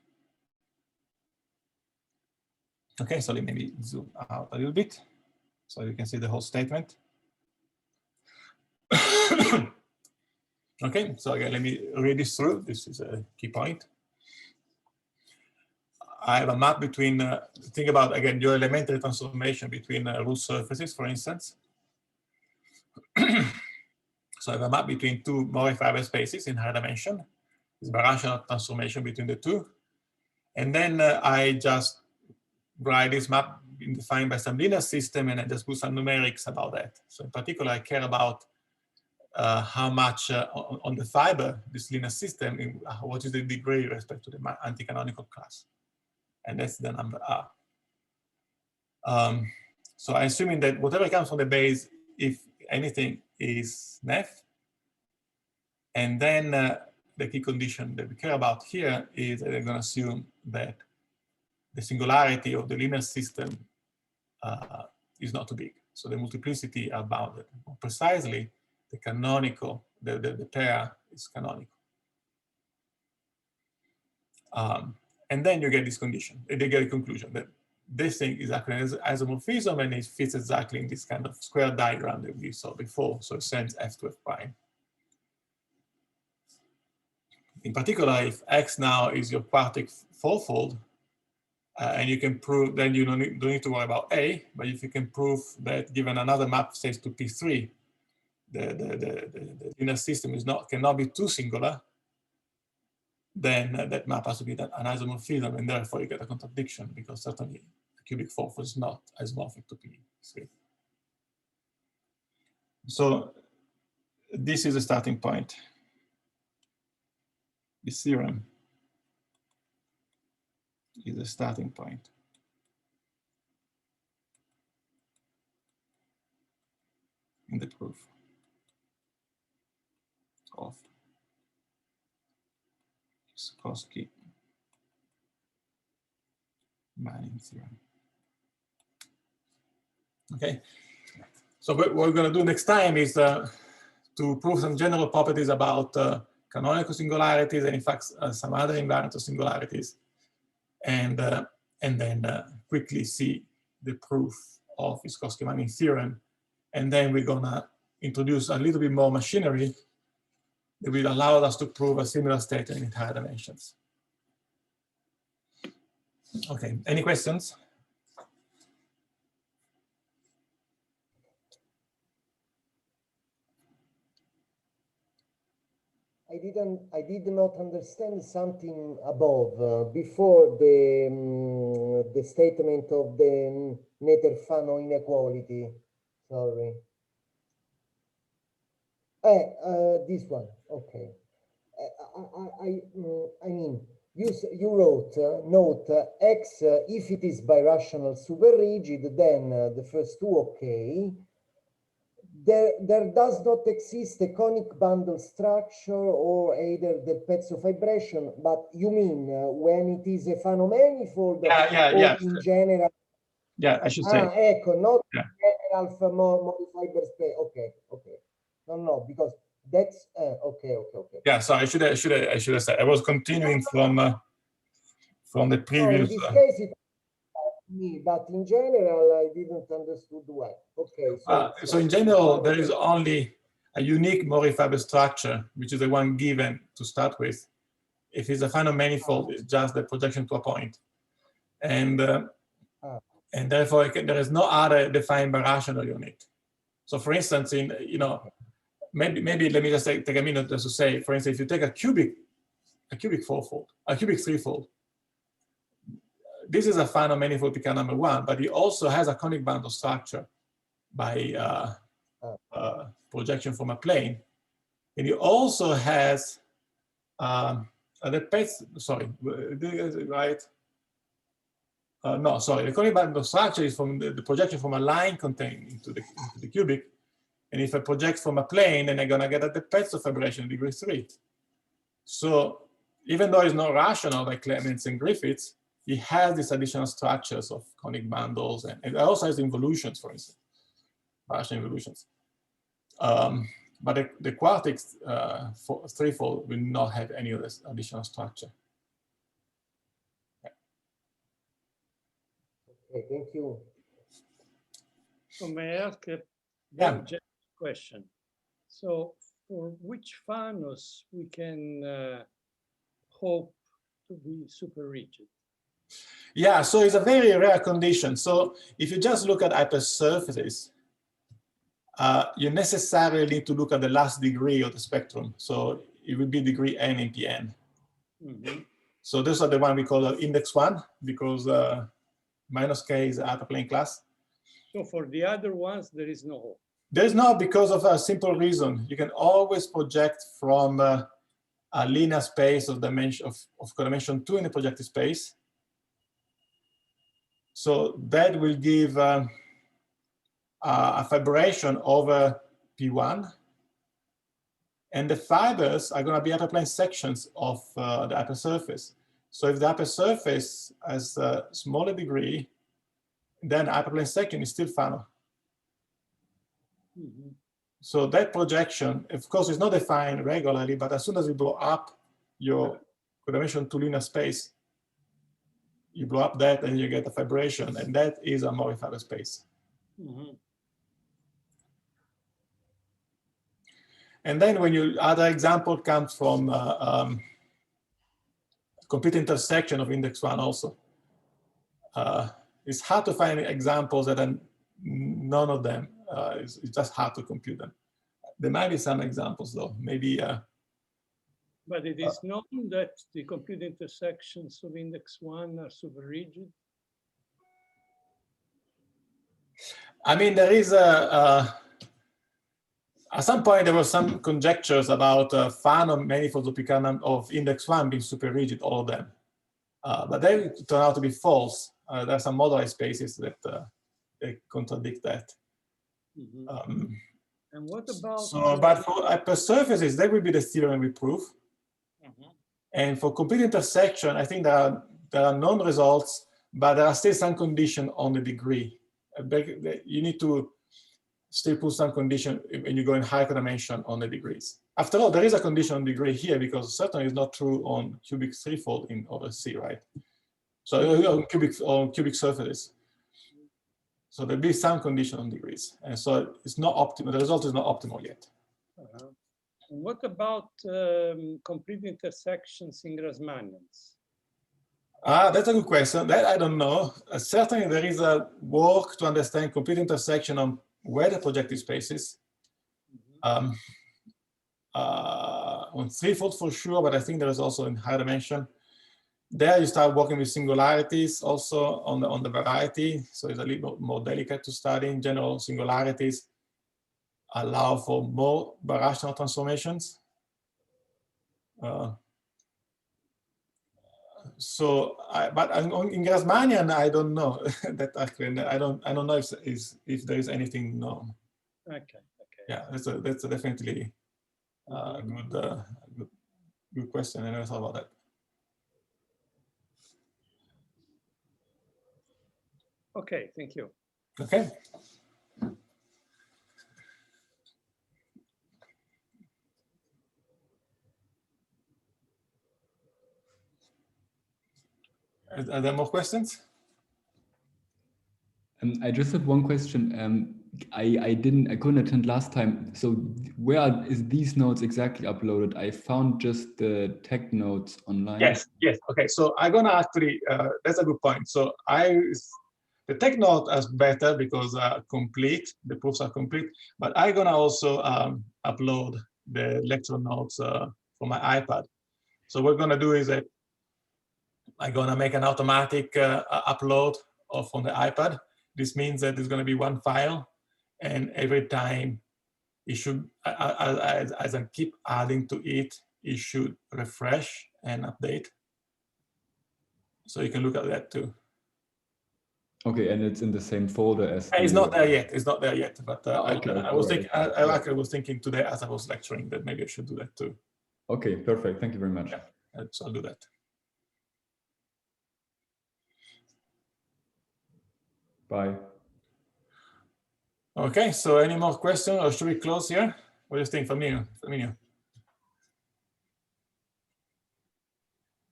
Okay, so let me zoom out a little bit so you can see the whole statement. Okay, so again, let me read this through. This is a key point. I have a map between, think about, again, your elementary transformation between root surfaces, for instance. So I have a map between two modifiable spaces in higher dimension. It's a rational transformation between the two. And then I just write this map defined by some linear system, and I just put some numerics about that. So in particular, I care about how much on the fiber, this linear system, what is the degree with respect to the anti-canonical class. And that's the number R. So I'm assuming that whatever comes from the base, if anything, is Neff. And then the key condition that we care about here is that I'm going to assume that the singularity of the linear system is not too big. So the multiplicity are bounded. More precisely, the canonical, the pair is canonical. And then you get this condition, they get a conclusion that this thing is actually an isomorphism and it fits exactly in this kind of square diagram that we saw before. So it sends F to F prime. In particular, if X now is your quartic fourfold, and you can prove, then you don't need to worry about A, but if you can prove that given another map says to P3, the linear system cannot be too singular, then that map has to be an isomorphism, and therefore you get a contradiction, because certainly the cubic fourfold is not isomorphic to P3. So this is a starting point. This theorem is a starting point. In the proof of Minkowski-Manning theorem. Okay, so what we're going to do next time is to prove some general properties about canonical singularities, and in fact some other invariant of singularities, and then quickly see the proof of Minkowski-Manning theorem, and then we're going to introduce a little bit more machinery that will allow us to prove a similar state in entire dimensions. Okay, any questions? I did not understand something above, before the statement of the Nether-Fano inequality. Sorry. This one, okay. I mean, you wrote, note, X, if it is birational super-rigid, then the first two, okay. There does not exist a conic bundle structure or either the pezzo vibration, but you mean when it is a Fano manifold, or in general? Yeah, I should say. Ecco, not general modifier space. Okay. No, because that's okay. Yeah, so I should have said, I was continuing from the previous. In this case, it me, but in general, I didn't understood well. Okay. So in general, there is only a unique Mori-Faber structure, which is the one given to start with. If it's a Fano manifold, it's just the projection to a point, and therefore there is no other defined birational unit. So, for instance, in maybe let me just take a minute just to say, for instance, if you take a cubic fourfold, a cubic threefold, this is a Fano manifold Picard number one, but it also has a conic bundle structure by projection from a plane, and it also has the conic bundle structure is from the projection from a line contained into the cubic, and if I project from a plane, then I'm gonna get a pezzo vibration degree 3. So even though it's not rational like Clements and Griffiths, it has these additional structures of conic bundles, and it also has involutions, for instance, partial involutions. But the quartic threefold will not have any of this additional structure. Okay, thank you. So may I ask a question? So for which Fanos we can hope to be super rigid? Yeah, so it's a very rare condition. So if you just look at hypersurfaces, you necessarily need to look at the last degree of the spectrum. So it will be degree n in Pn. So those are the one we call index 1, because minus k is the hyperplane class. So for the other ones, there is no hope. There is no, because of a simple reason. You can always project from a linear space of dimension of codimension 2 in the projective space. So that will give a fibration over P1. And the fibers are going to be hyperplane sections of the hypersurface. So if the hypersurface has a smaller degree, then the hyperplane section is still Fano. So that projection, of course, is not defined regularly, but as soon as you blow up your codimension 2 linear space, you blow up that and you get a fibration, and that is a Mori-Faber space. And then when you, other example comes from complete intersection of index 1 also. It's hard to find examples that are none of them. It's just hard to compute them. There might be some examples though, maybe. But it is known that the complete intersections of index 1 are super rigid. I mean, there is at some point there were some conjectures about Fanon manifolds of Picard of index 1 being super rigid, all of them. But they turn out to be false. There are some modalized spaces that they contradict that. Mm-hmm. And what about? So, but for hypersurfaces, that will be the theorem we prove. Mm-hmm. And for complete intersection, I think there are known results, but there are still some condition on the degree. You need to still put some condition when you go in higher dimension on the degrees. After all, there is a condition on degree here because certainly it's not true on cubic threefold in over C, right? So on cubic surfaces. So there'll be some condition on degrees, and so it's not optimal. The result is not optimal yet. And what about complete intersections in Grassmannians? That's a good question. That I don't know. Certainly there is a work to understand complete intersection on weather projective spaces. On threefold for sure, but I think there is also in higher dimension. There you start working with singularities also on the variety. So it's a little more delicate to study. In general, singularities allow for more rational transformations. But in Grassmannian, I don't know that actually. I don't know if there is anything known. Okay. Yeah, that's a definitely good question. I never thought about that. Okay, thank you. Okay. Are there more questions? I just have one question. I couldn't attend last time. So where is these notes exactly uploaded? I found just the tech notes online. Yes. Okay, so I'm gonna actually, that's a good point. So the tech note is better because complete, the proofs are complete, but I'm gonna also upload the lecture notes from my iPad. So what we're gonna do is that I'm gonna make an automatic upload from the iPad. This means that there's gonna be one file, and every time it should, as I keep adding to it, it should refresh and update. So you can look at that too. Okay, and it's in the same folder as. It's not there yet. It's not there yet. But I was thinking today as I was lecturing that maybe I should do that too. Okay, perfect. Thank you very much. Yeah, so I'll do that. Bye. Okay, so any more questions or should we close here? What do you think, Firmino?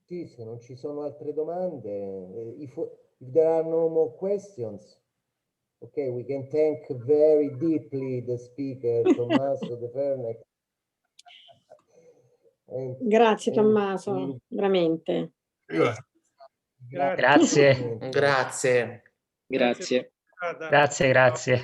Sì, se non ci sono altre domande, if there are no more questions, okay, we can thank very deeply the speaker, Tommaso De Fernex. Grazie Tommaso, veramente. Grazie. Grazie.